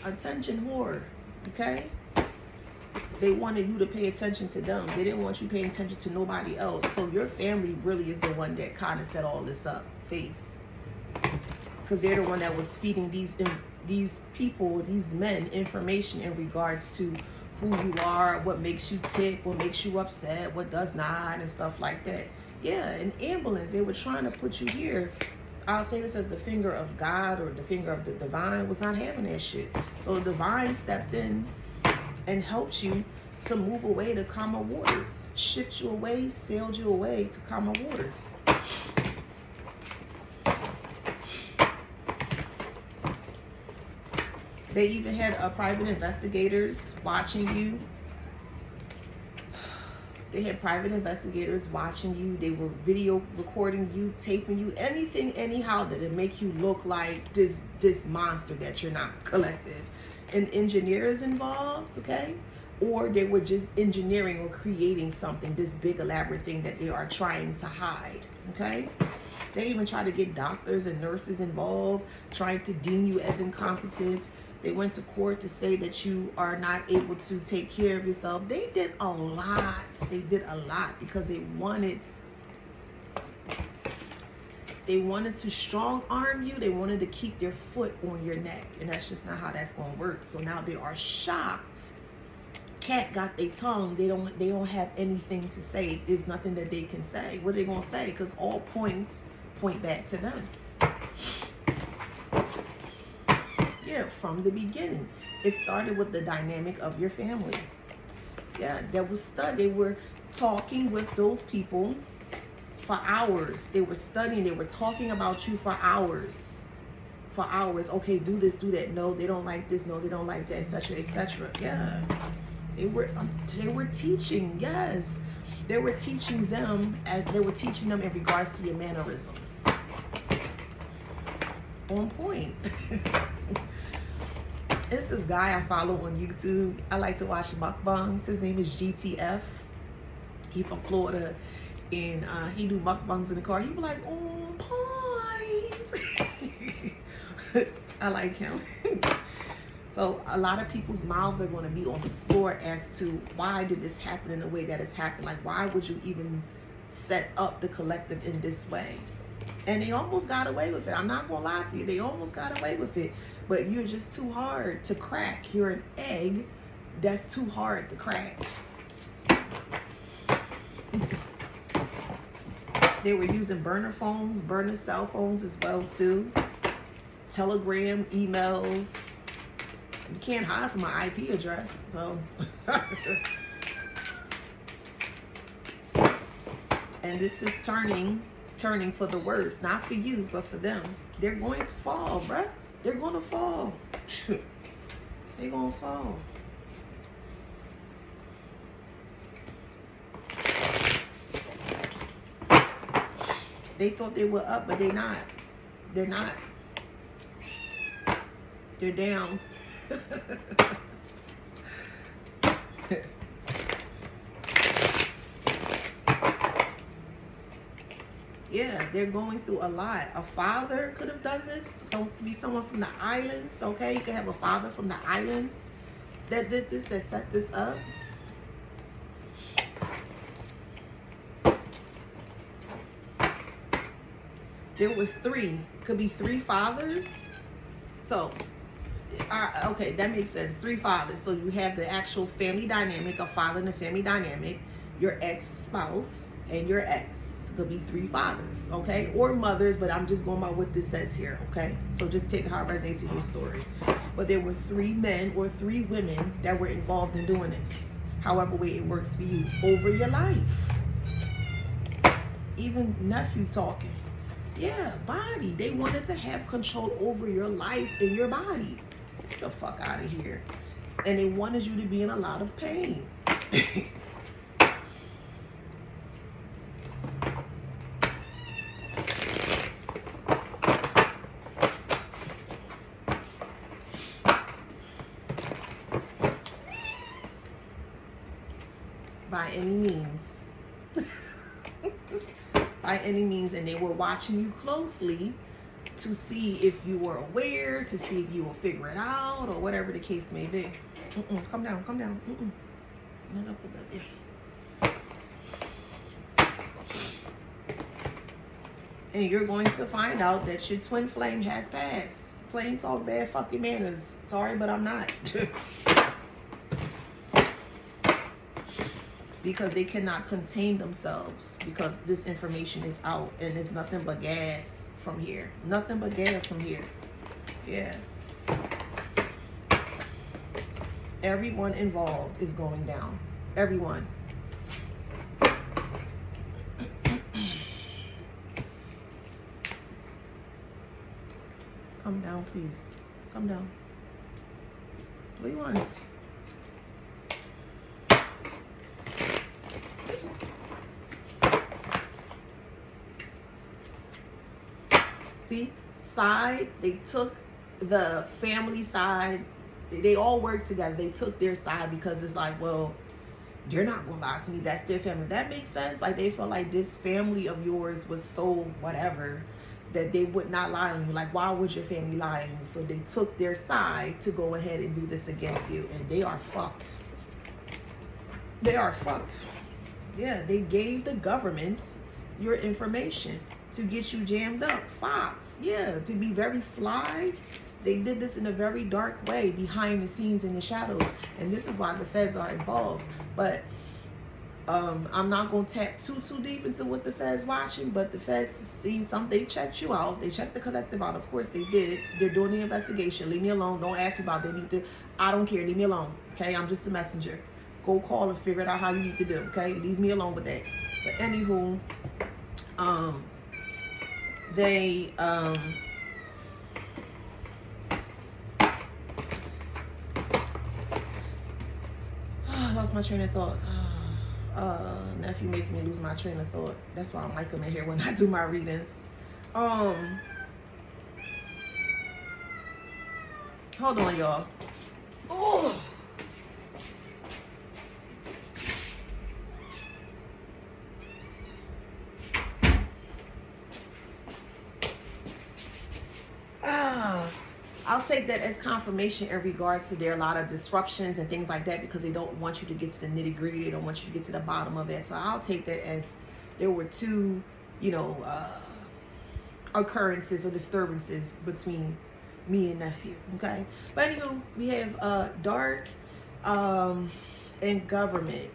Attention whore, okay? They wanted you to pay attention to them. They didn't want you paying attention to nobody else. So your family really is the one that kind of set all this up, face. Because they're the one that was feeding these people, these men, information in regards to who you are, what makes you tick, what makes you upset, what does not, and stuff like that. Yeah, an ambulance. They were trying to put you here. I'll say this as the finger of God or the finger of the divine was not having that shit. So the divine stepped in and helped you to move away to calmer waters, shipped you away, sailed you away to calmer waters. They even had private investigators watching you. They had private investigators watching you. They were video recording you, taping you, anything, anyhow, that'll make you look like this monster that you're not collective. And engineers involved, okay? Or they were just engineering or creating something, this big elaborate thing that they are trying to hide, okay? They even try to get doctors and nurses involved, trying to deem you as incompetent. They went to court to say that you are not able to take care of yourself. They did a lot. They did a lot because they wanted to strong arm you. They wanted to keep their foot on your neck. And that's just not how that's going to work. So now they are shocked. Cat got their tongue. They don't have anything to say. There's nothing that they can say. What are they going to say? Because all points point back to them. Yeah, from the beginning. It started with the dynamic of your family. Yeah, that was studied. They were talking with those people for hours. They were studying. They were talking about you for hours. For hours. Okay, do this, do that. No, they don't like this. No, they don't like that, etc., etc. Yeah. They were teaching. Yes. They were teaching them in regards to your mannerisms. On point. It's this guy I follow on YouTube. I like to watch mukbangs. His name is GTF. He from Florida, and he do mukbangs in the car. He be like, on point. I like him. So a lot of people's mouths are going to be on the floor as to why did this happen in the way that it's happened. Like, why would you even set up the collective in this way? And they almost got away with it. I'm not going to lie to you. They almost got away with it. But you're just too hard to crack. You're an egg that's too hard to crack. They were using burner phones, burner cell phones as well too. Telegram, emails. You can't hide from my IP address, so. And this is turning for the worse. Not for you, but for them. They're going to fall, bruh. They're going to fall. They're going to fall. They thought they were up, but they're not. They're not. They're down. Yeah, they're going through a lot. A father could have done this. So it could be someone from the islands, okay? You could have a father from the islands that did this, that set this up. There was three. Could be three fathers. So, okay, that makes sense. Three fathers. So you have the actual family dynamic, a father and a family dynamic, your ex-spouse, and your ex. Could be three fathers, okay, or mothers, but I'm just going by what this says here, okay? So just take how it resonates in your story. But there were three men or three women that were involved in doing this, however way it works for you, over your life. Even nephew talking. Yeah, body. They wanted to have control over your life and your body. Get the fuck out of here. And they wanted you to be in a lot of pain. By any means. By any means. And they were watching you closely to see if you were aware, to see if you will figure it out, or whatever the case may be. Come down, come down. No, put that there. And you're going to find out that your twin flame has passed. Plain talk, bad fucking manners. Sorry, but I'm not. because they cannot contain themselves, because this information is out and there's nothing but gas from here. Nothing but gas from here. Yeah. Everyone involved is going down. Everyone. Come down, please. Come down. What do you want? See, side, they took the family side. They all work together. They took their side because it's like, well, they're not gonna lie to me. That's their family. That makes sense. Like, they felt like this family of yours was so whatever that they would not lie on you. Like, why would your family lie on you? So they took their side to go ahead and do this against you, and they are fucked. They are fucked. Yeah, they gave the government your information to get you jammed up. Fox, yeah, to be very sly. They did this in a very dark way, behind the scenes, in the shadows, and this is why the feds are involved. But I'm not gonna tap too deep into what the feds watching, but the feds seen something. They checked you out. They checked the collective out. Of course they did. They're doing the investigation. Leave me alone. Don't ask me about it. They need to. I don't care. Leave me alone. Okay, I'm just a messenger. Go call and figure it out how you need to do. Okay, leave me alone with that. But anywho, they I lost my train of thought. Nephew making me lose my train of thought. That's why I might come in here when I do my readings. Hold on, y'all. Oh. I'll take that as confirmation in regards to there are a lot of disruptions and things like that, because they don't want you to get to the nitty gritty. They don't want you to get to the bottom of it. So I'll take that as there were two, you know, occurrences or disturbances between me and nephew. Okay. But anywho, we have dark and government.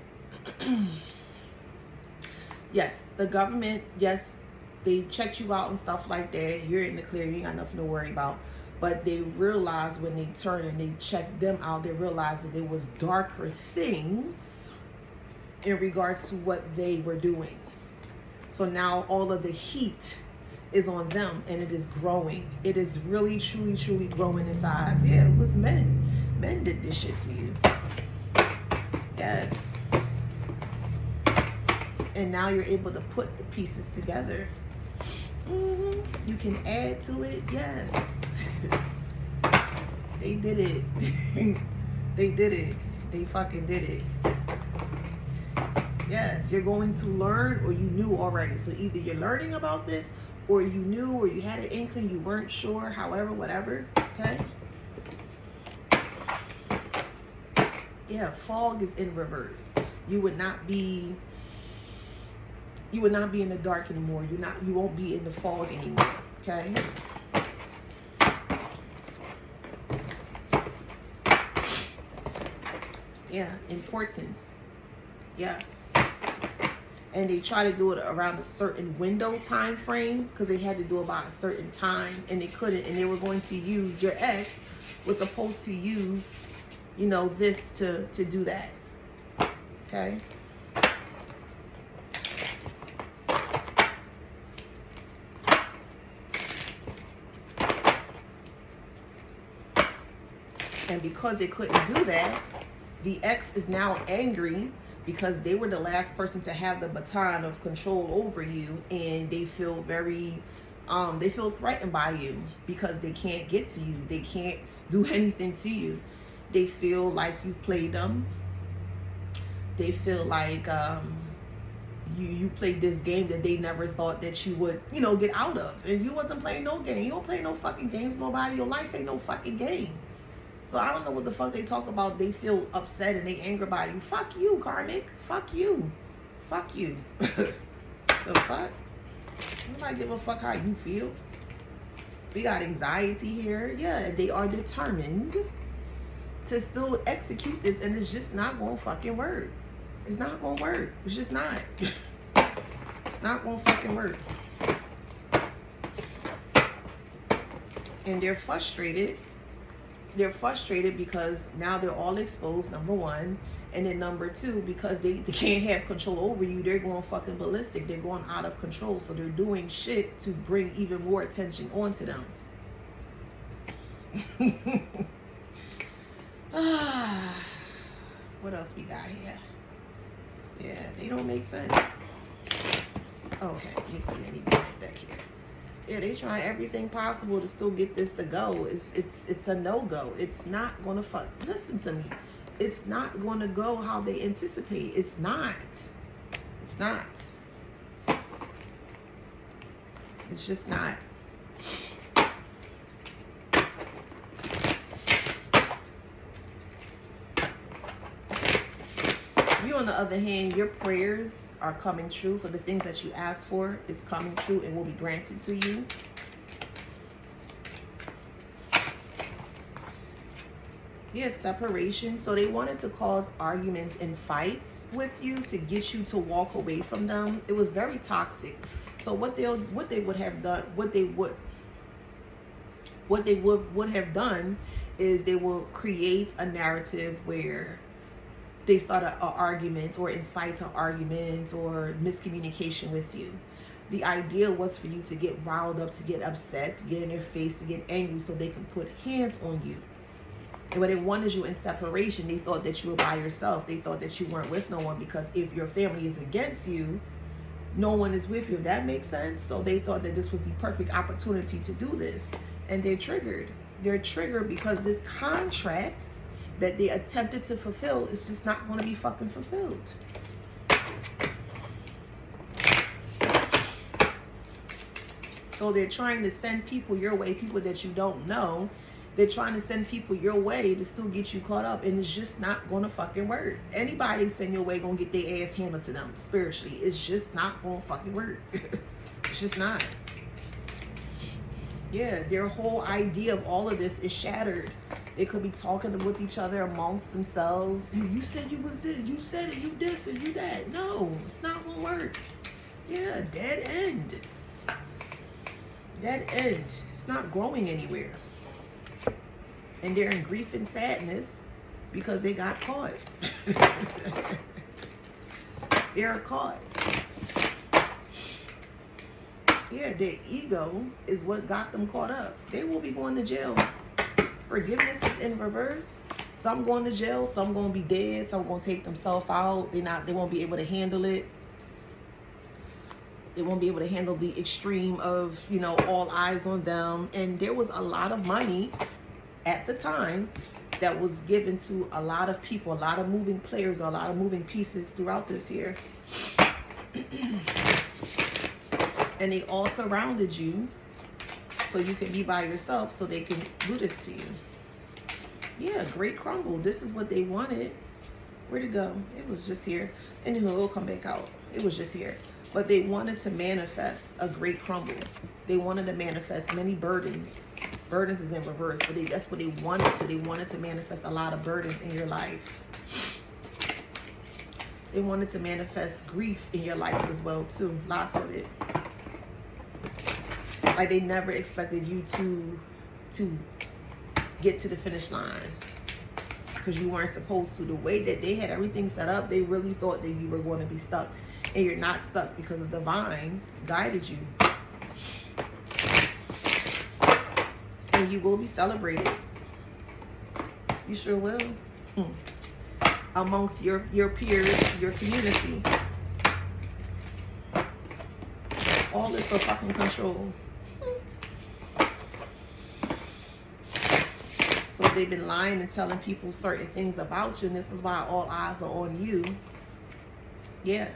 Yes, the government, yes, they checked you out and stuff like that. You're in the clear. You ain't got nothing to worry about. But they realized when they turned and they checked them out, they realized that there was darker things in regards to what they were doing. So now all of the heat is on them, and it is growing. It is really, truly growing in size. Yeah, it was men. Men did this shit to you. Yes. And now you're able to put the pieces together. You can add to it. Yes. They did it. They did it. They fucking did it. Yes, you're going to learn, or you knew already. So either you're learning about this, or you knew, or you had an inkling, you weren't sure, however, whatever. Okay. Yeah, fog is in reverse. You would not be in the dark anymore. You won't be in the fog anymore. Okay. Yeah, importance. Yeah. And they try to do it around a certain window time frame, because they had to do it by a certain time, and they couldn't, and they were going to use, your ex was supposed to use, you know, this to do that. Okay. And because they couldn't do that, the ex is now angry because they were the last person to have the baton of control over you, and they feel very, they feel threatened by you because they can't get to you. They can't do anything to you. They feel like you've played them. They feel like you played this game that they never thought that you would, you know, get out of. And you wasn't playing no game. You don't play no fucking games, nobody. Your life ain't no fucking game. So I don't know what the fuck they talk about. They feel upset and they angry by you. Fuck you, Karmic. Fuck you. Fuck you. The fuck? Nobody give a fuck how you feel. We got anxiety here. Yeah, they are determined to still execute this, and it's just not gonna fucking work. It's not gonna work. It's just not. It's not gonna fucking work. And they're frustrated. They're frustrated because now they're all exposed, number one. And then number two, because they can't have control over you, they're going fucking ballistic. They're going out of control. So they're doing shit to bring even more attention onto them. What else we got here? Yeah, they don't make sense. Okay, let me see any deck here. Yeah, they try everything possible to still get this to go. It's a no-go. It's not gonna fuck. Listen to me. It's not gonna go how they anticipate. It's not. It's not. It's just not. You, on the other hand, your prayers are coming true. So the things that you ask for is coming true and will be granted to you. Yes, separation. So they wanted to cause arguments and fights with you to get you to walk away from them. It was very toxic. So what they would have done, what they would have done is they will create a narrative where they start an argument or incite an argument or miscommunication with you. The idea was for you to get riled up, to get upset, to get in their face, to get angry so they can put hands on you. And when they wanted you in separation, they thought that you were by yourself. They thought that you weren't with no one, because if your family is against you, no one is with you, if that makes sense. So they thought that this was the perfect opportunity to do this. And they're triggered. They're triggered because this contract that they attempted to fulfill is just not going to be fucking fulfilled. So they're trying to send people your way, people that you don't know. They're trying to send people your way to still get you caught up, and it's just not going to fucking work. Anybody send your way going to get their ass handed to them spiritually. It's just not going to fucking work. It's just not. Yeah, their whole idea of all of this is shattered. They could be talking with each other amongst themselves. You said you was this, you said it, you this and you that. No, it's not gonna work. Yeah, dead end. Dead end. It's not growing anywhere. And they're in grief and sadness because they got caught. They're caught. Yeah, their ego is what got them caught up. They will be going to jail. Forgiveness is in reverse. Some going to jail, some going to be dead, some going to take themselves out. They won't be able to handle it. They won't be able to handle the extreme of, you know, all eyes on them. And there was a lot of money at the time that was given to a lot of people, a lot of moving players, a lot of moving pieces throughout this here. And they all surrounded you so you can be by yourself, so they can do this to you. Yeah, great crumble. This is what they wanted. Where'd it go? It was just here. And then it'll come back out. It was just here. But they wanted to manifest a great crumble. They wanted to manifest many burdens. Burdens is in reverse, but that's what they wanted to. They wanted to manifest a lot of burdens in your life. They wanted to manifest grief in your life as well, too. Lots of it. Like they never expected you to get to the finish line, because you weren't supposed to. The way that they had everything set up, they really thought that you were going to be stuck. And you're not stuck because the divine guided you. And you will be celebrated. You sure will. Amongst your peers, your community. All this for fucking control. So they've been lying and telling people certain things about you, and this is why all eyes are on you. Yeah.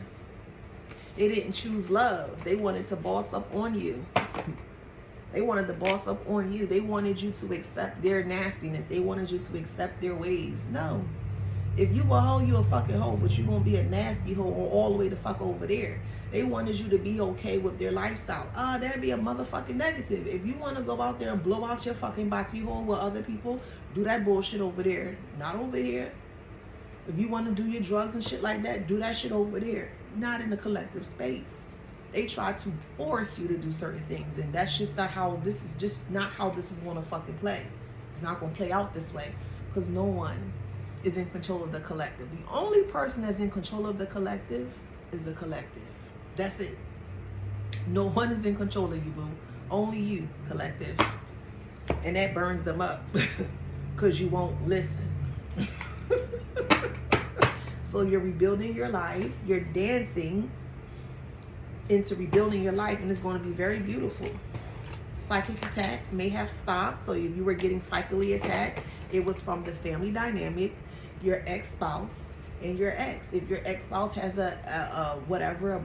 They didn't choose love. They wanted to boss up on you. They wanted to boss up on you. They wanted you to accept their nastiness. They wanted you to accept their ways. No. If you a hoe, you a fucking hoe, but you gonna be a nasty hoe all the way the fuck over there. They wanted you to be okay with their lifestyle. That'd be a motherfucking negative. If you want to go out there and blow out your fucking bati hole with other people, do that bullshit over there. Not over here. If you want to do your drugs and shit like that, do that shit over there. Not in the collective space. They try to force you to do certain things, and that's just not how this is. Just not how this is going to fucking play. It's not going to play out this way, because no one is in control of the collective. The only person that's in control of the collective is the collective. That's it. No one is in control of you, boo. Only you, collective. And that burns them up because you won't listen. So you're rebuilding your life. You're dancing into rebuilding your life, and it's going to be very beautiful. Psychic attacks may have stopped. So if you were getting psychically attacked, it was from the family dynamic, your ex-spouse and your ex. If your ex-spouse has a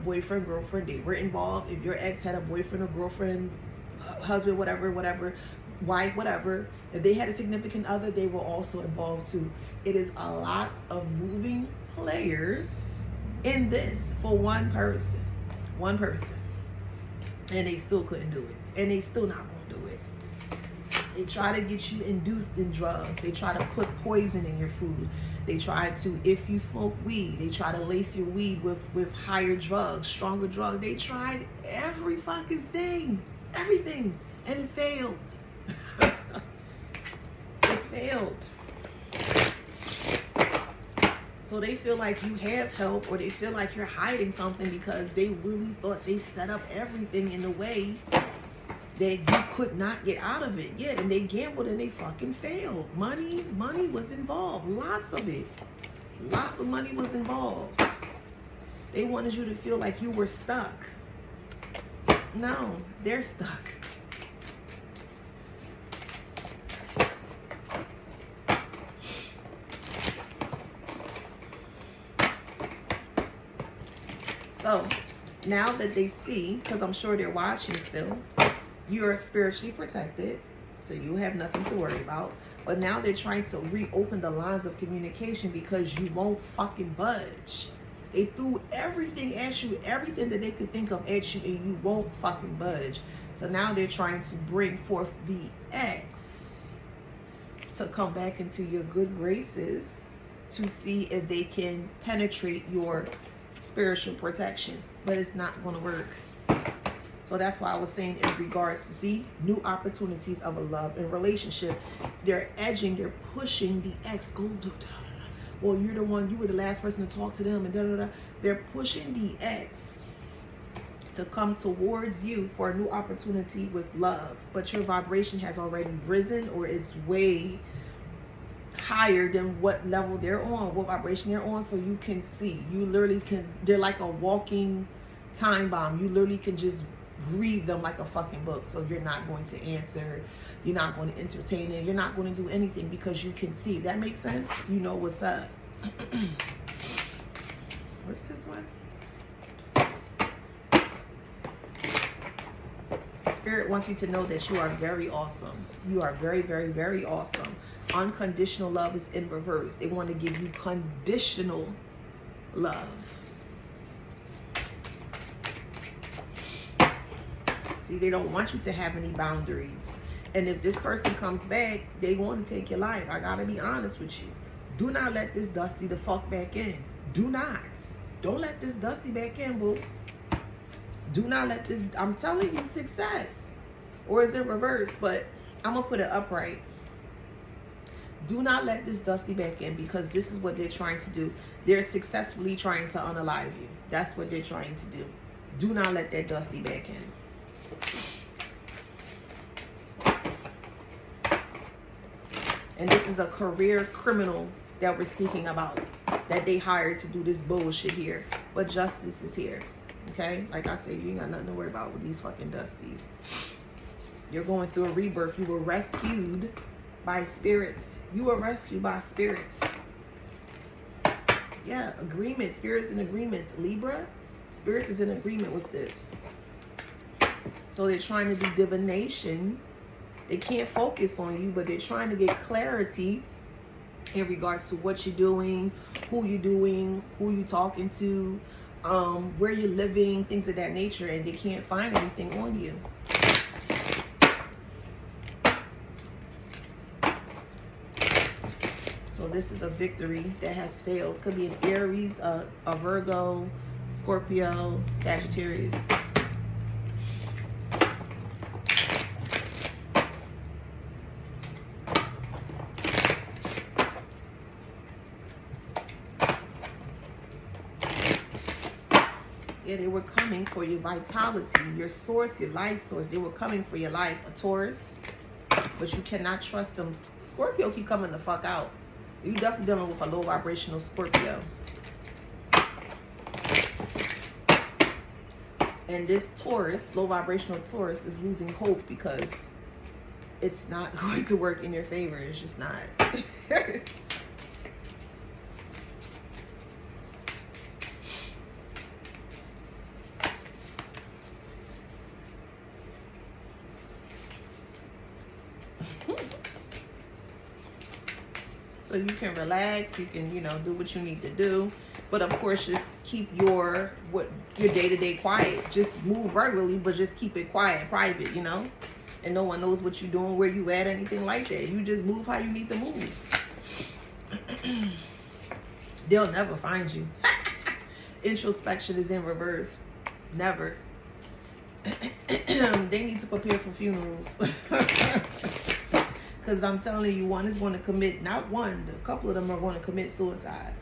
boyfriend, girlfriend, they were involved. If your ex had a boyfriend or girlfriend, husband, whatever, wife, whatever, if they had a significant other, they were also involved too. It is a lot of moving players in this for one person, and they still couldn't do it, and they still not gonna do it. They try to get you induced in drugs. They try to put poison in your food. They try to, if you smoke weed, they try to lace your weed with higher drugs, stronger drugs. They tried every fucking thing, everything, and it failed. It failed. So they feel like you have help, or they feel like you're hiding something, because they really thought they set up everything in a way that you could not get out of it. Yeah, and they gambled and they fucking failed. Money was involved. Lots of it. Lots of money was involved. They wanted you to feel like you were stuck. No, they're stuck. So now that they see, because I'm sure they're watching still, you are spiritually protected, so you have nothing to worry about. But now they're trying to reopen the lines of communication because you won't fucking budge. They threw everything at you, everything that they could think of at you, and you won't fucking budge. So now they're trying to bring forth the ex to come back into your good graces to see if they can penetrate your spiritual protection. But it's not going to work. So that's why I was saying, in regards to, see, new opportunities of a love and relationship, they're edging, they're pushing the ex. Go do da, da, da. Well, you're the one, you were the last person to talk to them, and da da da. They're pushing the ex to come towards you for a new opportunity with love. But your vibration has already risen, or is way higher than what level they're on, what vibration they're on. So you can see, you literally can, they're like a walking time bomb. You literally can just read them like a fucking book. So you're not going to answer, you're not going to entertain it, you're not going to do anything, because you can see. That makes sense? You know what's up. What's this one? Spirit wants you to know that you are very awesome. You are very, very, very awesome. Unconditional love is in reverse. They want to give you conditional love. See, they don't want you to have any boundaries. And if this person comes back, they want to take your life. I gotta be honest with you. Do not let this Dusty the fuck back in. Do not. Don't let this Dusty back in, boo. Do not let this, I'm telling you, success. Or is it reverse? But I'm gonna put it upright. Do not let this Dusty back in, because this is what they're trying to do. They're successfully trying to unalive you. That's what they're trying to do. Do not let that Dusty back in. And this is a career criminal that we're speaking about, that they hired to do this bullshit here. But justice is here. Okay? Like I said, you ain't got nothing to worry about with these fucking Dusties. You're going through a rebirth. You were rescued by spirits. You were rescued by spirits. Yeah, agreement. Spirits in agreement. Libra, spirits is in agreement with this. So they're trying to do divination. They can't focus on you, but they're trying to get clarity in regards to what you're doing, who you're talking to, where you're living, things of that nature, and they can't find anything on you. So So this is a victory that has failed. Could be an Aries, a Virgo, Scorpio, Sagittarius. Yeah, they were coming for your vitality, your source, your life source. They were coming for your life. A Taurus, but you cannot trust them. Scorpio keep coming the fuck out. So you're definitely dealing with a low vibrational Scorpio. And this Taurus, low vibrational Taurus, is losing hope because it's not going to work in your favor. It's just not. So you can relax, you can, you know, do what you need to do. But of course, just keep your day-to-day quiet. Just move regularly, but just keep it quiet, private, you know? And no one knows what you're doing, where you at, anything like that. You just move how you need to move. They'll never find you. Introspection is in reverse. Never. They need to prepare for funerals. Because I'm telling you, one is going to commit, not one, a couple of them are going to commit suicide.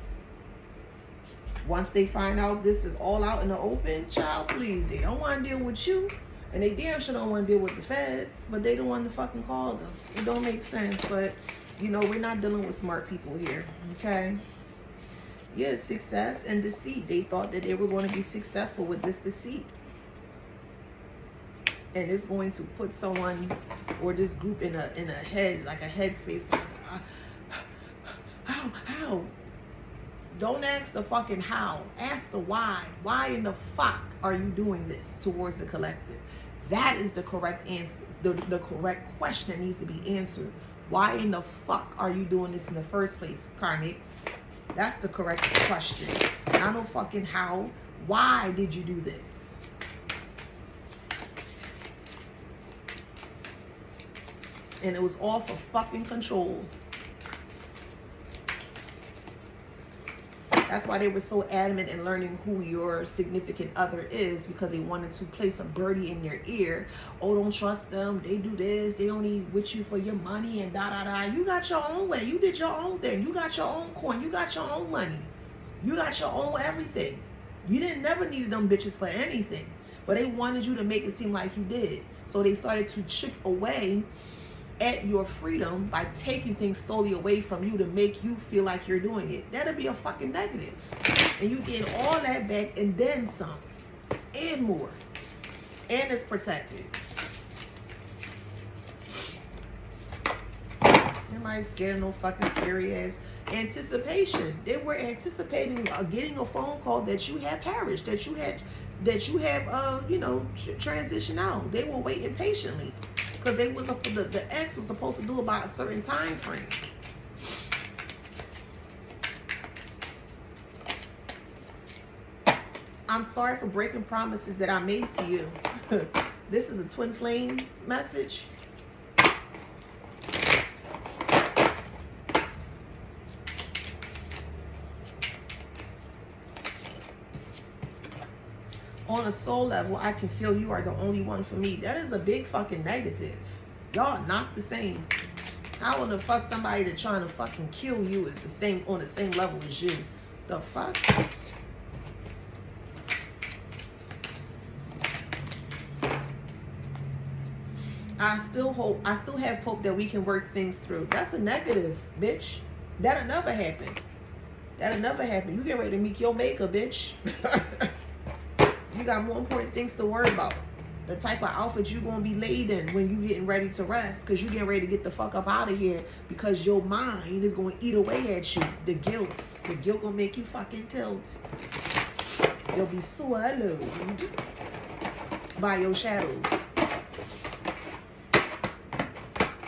Once they find out this is all out in the open, child, please, they don't want to deal with you. And they damn sure don't want to deal with the feds, but they don't want to fucking call them. It don't make sense, but, you know, we're not dealing with smart people here, okay? Yeah, success and deceit. They thought that they were going to be successful with this deceit. And it's going to put someone or this group in a head, like a headspace, like, how? Don't ask the fucking how. Ask the why. Why in the fuck are you doing this towards the collective? That is the correct answer. The correct question that needs to be answered. Why in the fuck are you doing this in the first place, Karmics? That's the correct question. Not no fucking how. Why did you do this? And it was all for fucking control. That's why they were so adamant in learning who your significant other is, because they wanted to place a birdie in your ear. Oh, don't trust them. They do this. They only with you for your money and da-da-da. You got your own way. You did your own thing. You got your own coin. You got your own money. You got your own everything. You didn't never need them bitches for anything. But they wanted you to make it seem like you did. So they started to chip away at your freedom by taking things solely away from you to make you feel like you're doing it. That'll be a fucking negative. And you get all that back and then some. And more. And it's protected. Anybody scared of no fucking scary ass anticipation. They were anticipating getting a phone call that you had perished, that you have you know, transitioned out. They were waiting patiently. Because they was the ex was supposed to do about a certain time frame. I'm sorry for breaking promises that I made to you. This is a twin flame message. On a soul level, I can feel you are the only one for me. That is a big fucking negative. Y'all not the same. How in the fuck somebody that's trying to fucking kill you is the same on the same level as you? The fuck? I still have hope that we can work things through. That's a negative, bitch. That'll never happen. That'll never happen. You get ready to meet your maker, bitch. You got more important things to worry about. The type of outfit you're going to be laid in when you getting ready to rest. Because you getting ready to get the fuck up out of here. Because your mind is going to eat away at you. The guilt. The guilt going to make you fucking tilt. You'll be swallowed by your shadows.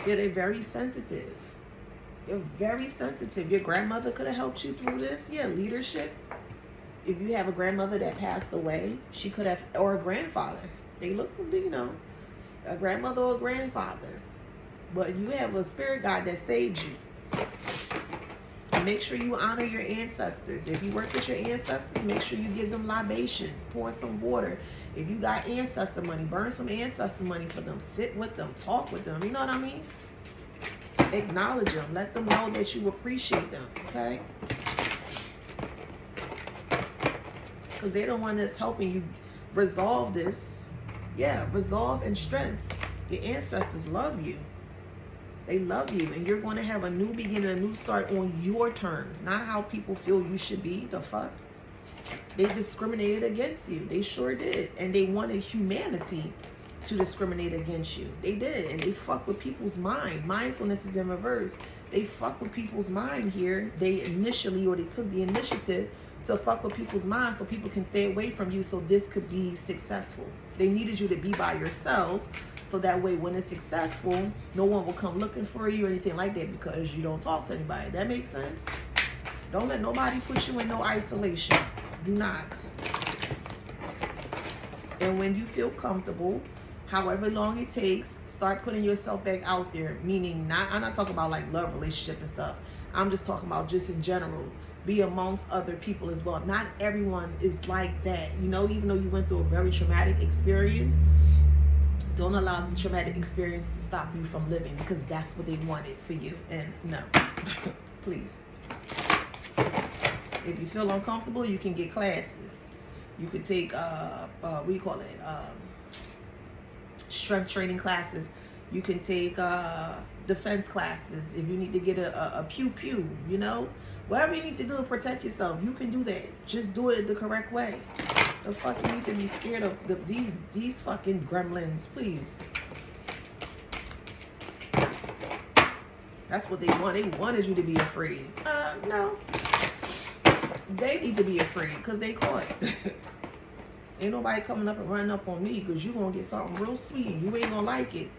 Yeah, they're very sensitive. They're very sensitive. Your grandmother could have helped you through this. Yeah, leadership. If you have a grandmother that passed away, she could have, or a grandfather. They look, you know, a grandmother or a grandfather. But you have a spirit guide that saved you. Make sure you honor your ancestors. If you work with your ancestors, make sure you give them libations. Pour some water. If you got ancestor money, burn some ancestor money for them. Sit with them. Talk with them. You know what I mean? Acknowledge them. Let them know that you appreciate them. Okay? Because they're the one that's helping you resolve this. Yeah, resolve and strength. Your ancestors love you. They love you, and you're going to have a new beginning, a new start on your terms, not how people feel you should be. The fuck? They discriminated against you. They sure did. And they wanted humanity to discriminate against you. They did, and they fuck with people's mind. Mindfulness is in reverse. They fuck with people's mind here. They initially, or they took the initiative to fuck with people's minds so people can stay away from you so this could be successful. They needed you to be by yourself. So that way, when it's successful, no one will come looking for you or anything like that because you don't talk to anybody. That makes sense? Don't let nobody put you in no isolation. Do not. And when you feel comfortable, however long it takes, start putting yourself back out there. Meaning, I'm not talking about like love relationship and stuff. I'm just talking about just in general. Be amongst other people as well. Not everyone is like that. You know, even though you went through a very traumatic experience, don't allow the traumatic experience to stop you from living, because that's what they wanted for you. And no, please. If you feel uncomfortable, you can get classes. You could take, what do you call it? Strength training classes. You can take defense classes. If you need to get a pew-pew, you know? Whatever you need to do to protect yourself, you can do that. Just do it the correct way. The fuck you need to be scared of these fucking gremlins, please. That's what they want. They wanted you to be afraid. No. They need to be afraid because they caught. Ain't nobody coming up and running up on me because you're going to get something real sweet and you ain't going to like it.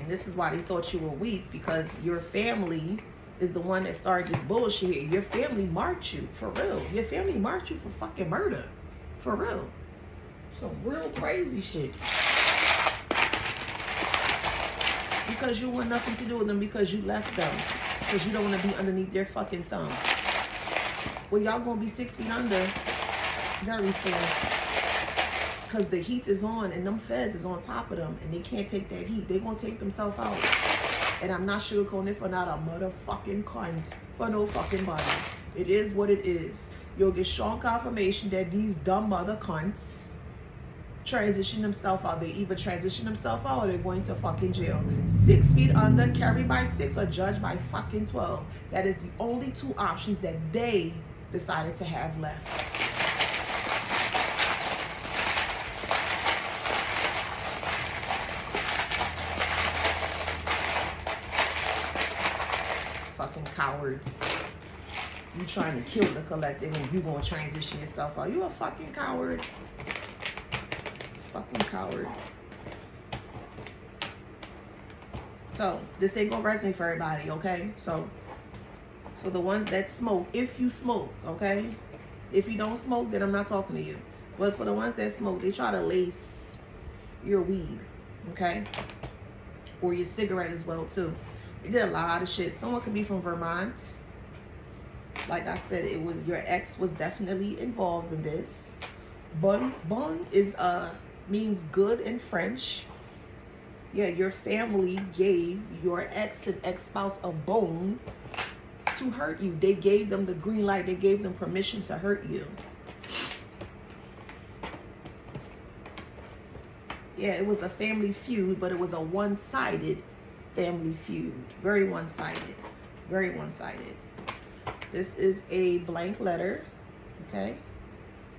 This is why they thought you were weak, because your family is the one that started this bullshit here. Your family marked you, for real. Your family marked you for fucking murder, for real. Some real crazy shit. Because you want nothing to do with them, because you left them, because you don't want to be underneath their fucking thumb. Well, y'all gonna be 6 feet under very soon. Because the heat is on and them feds is on top of them and they can't take that heat. They're going to take themselves out. And I'm not sugarcoating it for not a motherfucking cunt for no fucking body. It is what it is. You'll get strong confirmation that these dumb mother cunts transition themselves out. They either transition themselves out or they're going to fucking jail. 6 feet under, carried by 6, or judged by fucking 12. That is the only two options that they decided to have left. Fucking cowards. You trying to kill the collective and you gonna transition yourself out. You a fucking coward. Fucking coward. So this ain't gonna resonate for everybody, okay? So for the ones that smoke, if you smoke, okay? If you don't smoke, then I'm not talking to you. But for the ones that smoke, they try to lace your weed, okay? Or your cigarette as well too. They did a lot of shit. Someone could be from Vermont. Like I said, it was your ex was definitely involved in this. Bon is means good in French. Yeah, your family gave your ex and ex-spouse a bone to hurt you. They gave them the green light. They gave them permission to hurt you. Yeah, it was a family feud, but it was a one-sided family feud. Very one-sided. Very one-sided. This is a blank letter. Okay.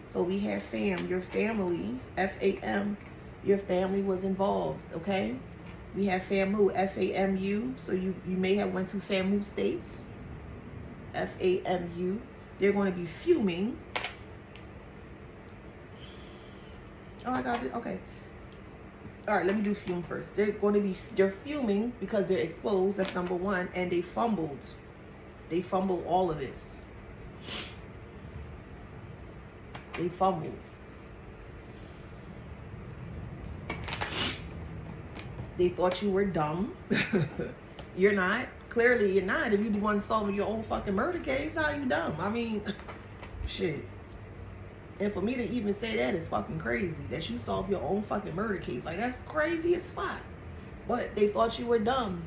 So we have fam. Your family, F-A-M. Your family was involved. Okay. We have FAMU, F-A-M-U. So you may have went to FAMU states. F-A-M-U. They're going to be fuming. Oh, I got it. Okay. All right, let me do fume first. They're fuming because they're exposed. That's number one. And they fumbled. They fumbled all of this. They fumbled. They thought you were dumb. You're not. Clearly you're not. If you the one solving your own fucking murder case, how you dumb? I mean, shit. And for me to even say that is fucking crazy. That you solve your own fucking murder case. Like, that's crazy as fuck. But they thought you were dumb.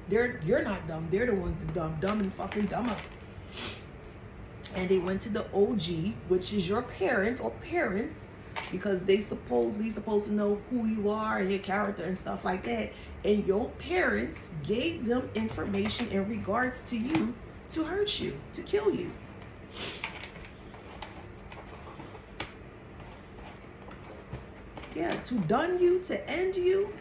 You're not dumb. They're the ones that's dumb. Dumb and fucking dumber. And they went to the OG, which is your parent or parents, because they supposedly supposed to know who you are and your character and stuff like that. And your parents gave them information in regards to you to hurt you, to kill you. Yeah, to done you, to end you.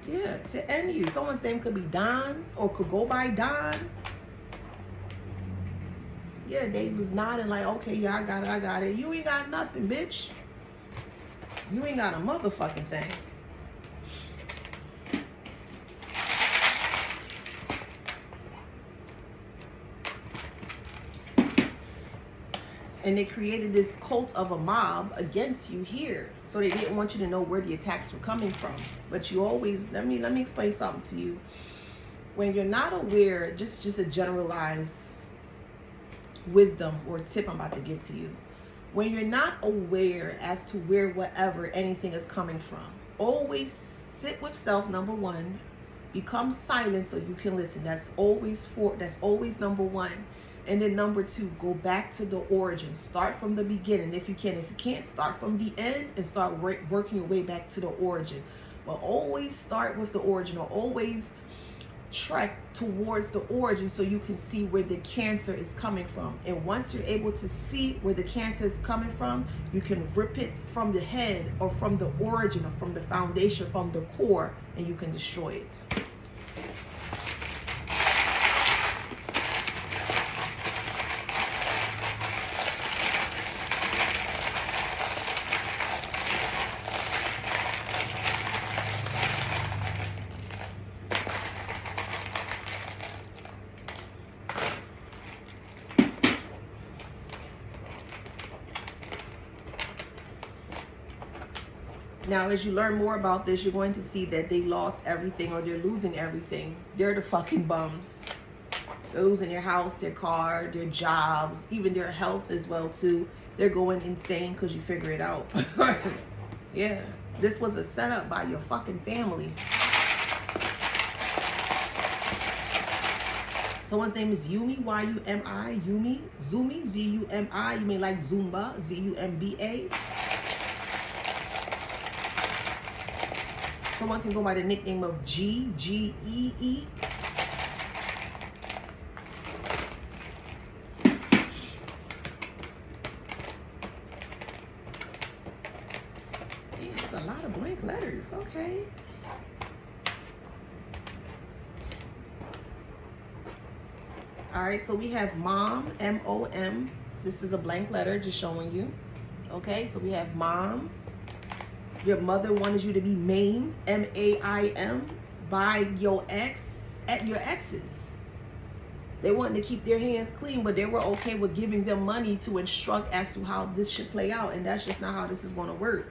Yeah, to end you. Someone's name could be Don or could go by Don. Yeah, they was nodding like, okay, yeah, I got it, I got it. You ain't got nothing, bitch. You ain't got a motherfucking thing. And they created this cult of a mob against you here. So they didn't want you to know where the attacks were coming from. But you always, let me explain something to you. When you're not aware, just a generalized wisdom or tip I'm about to give to you. When you're not aware as to where whatever anything is coming from, always sit with self, number one. Become silent so you can listen. That's always number one. And then number two, go back to the origin. Start from the beginning if you can. If you can't, start from the end and start working your way back to the origin. But always start with the origin, or always trek towards the origin so you can see where the cancer is coming from. And once you're able to see where the cancer is coming from, you can rip it from the head or from the origin or from the foundation, from the core, and you can destroy it. Now, as you learn more about this, you're going to see that they lost everything, or they're losing everything. They're the fucking bums. They're losing their house, their car, their jobs, even their health as well, too. They're going insane because you figure it out. Yeah, this was a setup by your fucking family. Someone's name is Yumi, Y-U-M-I, Yumi. Zumi, Z-U-M-I. You may like Zumba, Z-U-M-B-A. Someone can go by the nickname of G, G-E-E. Yeah, there's a lot of blank letters. Okay. All right, so we have Mom, M-O-M. This is a blank letter, just showing you. Okay, so we have Mom. Your mother wanted you to be maimed, M-A-I-M, by your exes. They wanted to keep their hands clean, but they were okay with giving them money to instruct as to how this should play out. And that's just not how this is going to work.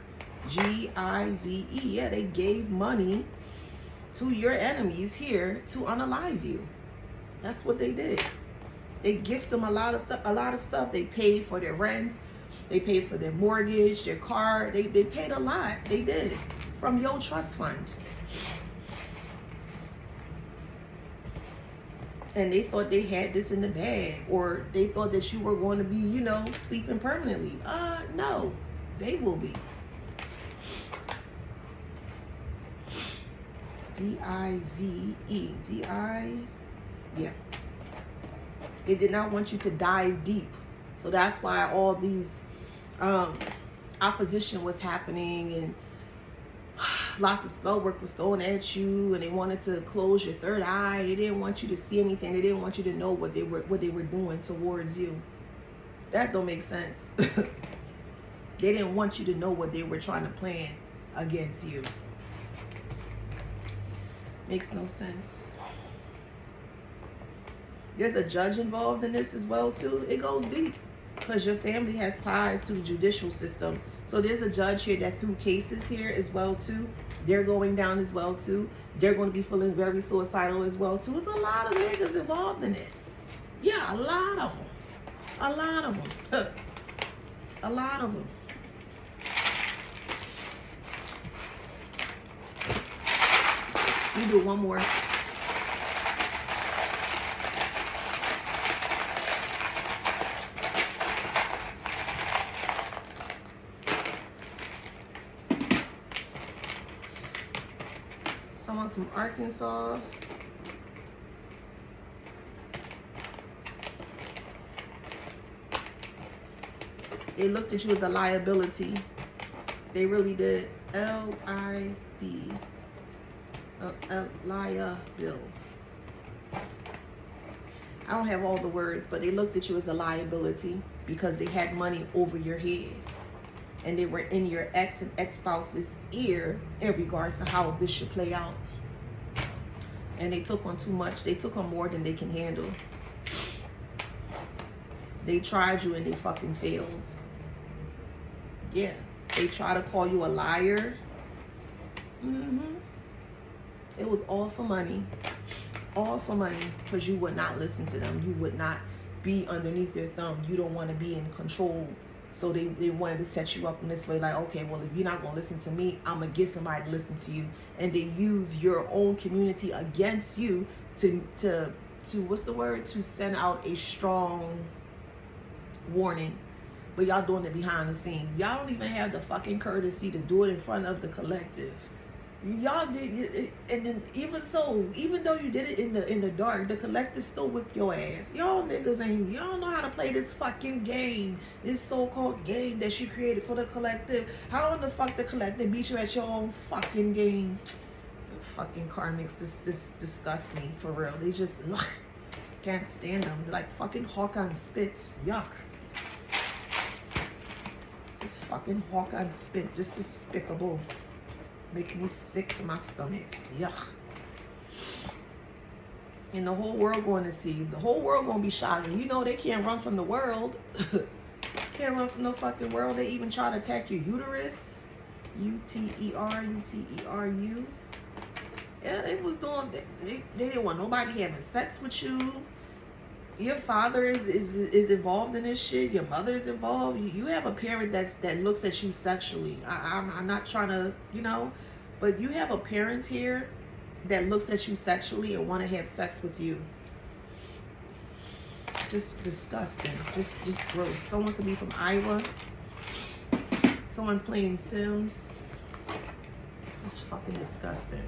G-I-V-E. Yeah, they gave money to your enemies here to unalive you. That's what they did. They gift them a lot of stuff. They paid for their rent. They paid for their mortgage, their car. They paid a lot. They did. From your trust fund. And they thought they had this in the bag. Or they thought that you were going to be, you know, sleeping permanently. No. They will be. D-I-V-E. D-I... Yeah. They did not want you to dive deep. So that's why all these opposition was happening, and lots of spell work was thrown at you, and they wanted to close your third eye. They didn't want you to see anything. They didn't want you to know what they were doing towards you. That don't make sense. They didn't want you to know what they were trying to plan against you. Makes no sense. There's a judge involved in this as well too. It goes deep because your family has ties to the judicial system. So there's a judge here that threw cases here as well too. They're going down as well too. They're going to be feeling very suicidal as well too. There's a lot of niggas involved in this. Yeah, a lot of them. A lot of them. A lot of them. We do one more. Someone's from Arkansas. They looked at you as a liability. They really did. L-I-B. Liabil. I don't have all the words, but they looked at you as a liability because they had money over your head. And they were in your ex and ex-spouse's ear in regards to how this should play out. And they took on too much. They took on more than they can handle. They tried you and they fucking failed. Yeah. They try to call you a liar. It was all for money. All for money. Because you would not listen to them. You would not be underneath their thumb. You don't want to be in control. So they wanted to set you up in this way. Like, okay, well, if you're not going to listen to me, I'm going to get somebody to listen to you. And they use your own community against you to what's the word? To send out a strong warning. But y'all doing it behind the scenes. Y'all don't even have the fucking courtesy to do it in front of the collective. Y'all did it, and then even so, even though you did it in the dark, the collective still whipped your ass. Y'all niggas ain't, y'all know how to play this fucking game, this so-called game that she created for the collective. How in the fuck the collective beat you at your own fucking game? Fucking Karmics, this disgusts me for real. They just can't stand them. They're like fucking hawk on spits. Yuck. Just fucking hawk on spit. Just despicable. Making me sick to my stomach. Yuck. And the whole world going to see. The whole world going to be shocked. And you know they can't run from the world. Can't run from the fucking world. They even try to attack your uterus. U-T-E-R-U-T-E-R-U. Yeah, they was doing. They didn't want nobody having sex with you. Your father is involved in this shit. Your mother is involved. You have a parent that looks at you sexually. I'm not trying to, you know, but you have a parent here that looks at you sexually and want to have sex with you. Just disgusting. Just gross. Someone could be from Iowa. Someone's playing Sims. It's fucking disgusting.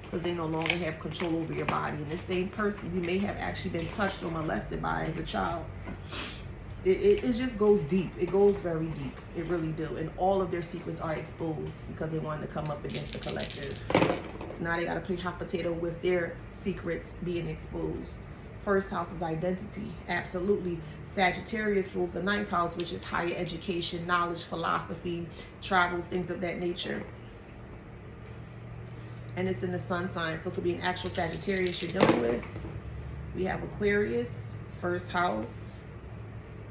Because they no longer have control over your body. And the same person you may have actually been touched or molested by as a child. It just goes deep. It goes very deep. It really do. And all of their secrets are exposed because they wanted to come up against the collective. So now they got to play hot potato with their secrets being exposed. First house is identity. Absolutely. Sagittarius rules the 9th house, which is higher education, knowledge, philosophy, travels, things of that nature. And it's in the sun sign, so it could be an actual Sagittarius you're dealing with. We have Aquarius, first house,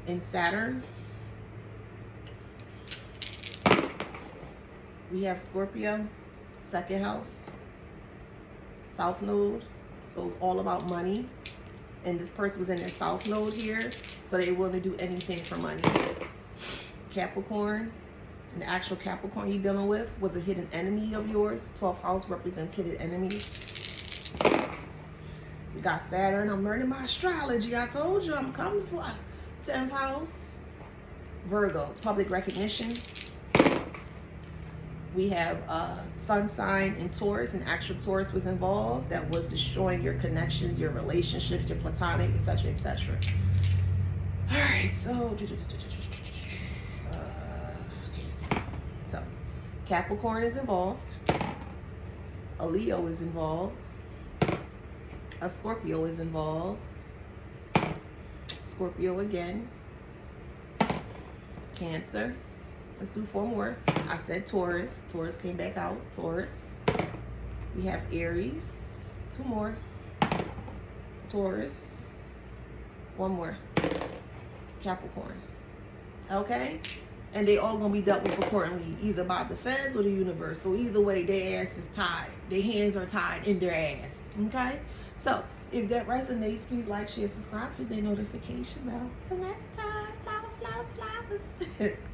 in Saturn. We have Scorpio, second house, South Node. So it's all about money. And this person was in their South Node here, so they want to do anything for money. Capricorn. And the actual Capricorn you're dealing with was a hidden enemy of yours. 12th house represents hidden enemies. We got Saturn. I'm learning my astrology. I told you I'm coming for 10th house. Virgo, public recognition. We have sun sign in Taurus, and actual Taurus was involved. That was destroying your connections, your relationships, your platonic, etc., etc. All right, so Capricorn is involved. A Leo is involved. A Scorpio is involved. Scorpio again. Cancer. Let's do 4 more. I said Taurus. Taurus came back out. Taurus. We have Aries. 2 more. Taurus. 1 more. Capricorn. Okay? and they all gonna be dealt with accordingly, either by the feds or the universe. So either way, their ass is tied. Their hands are tied in their ass. Okay? So if that resonates, please like, share, subscribe, hit that notification bell. Till next time, flowers, flowers, flowers.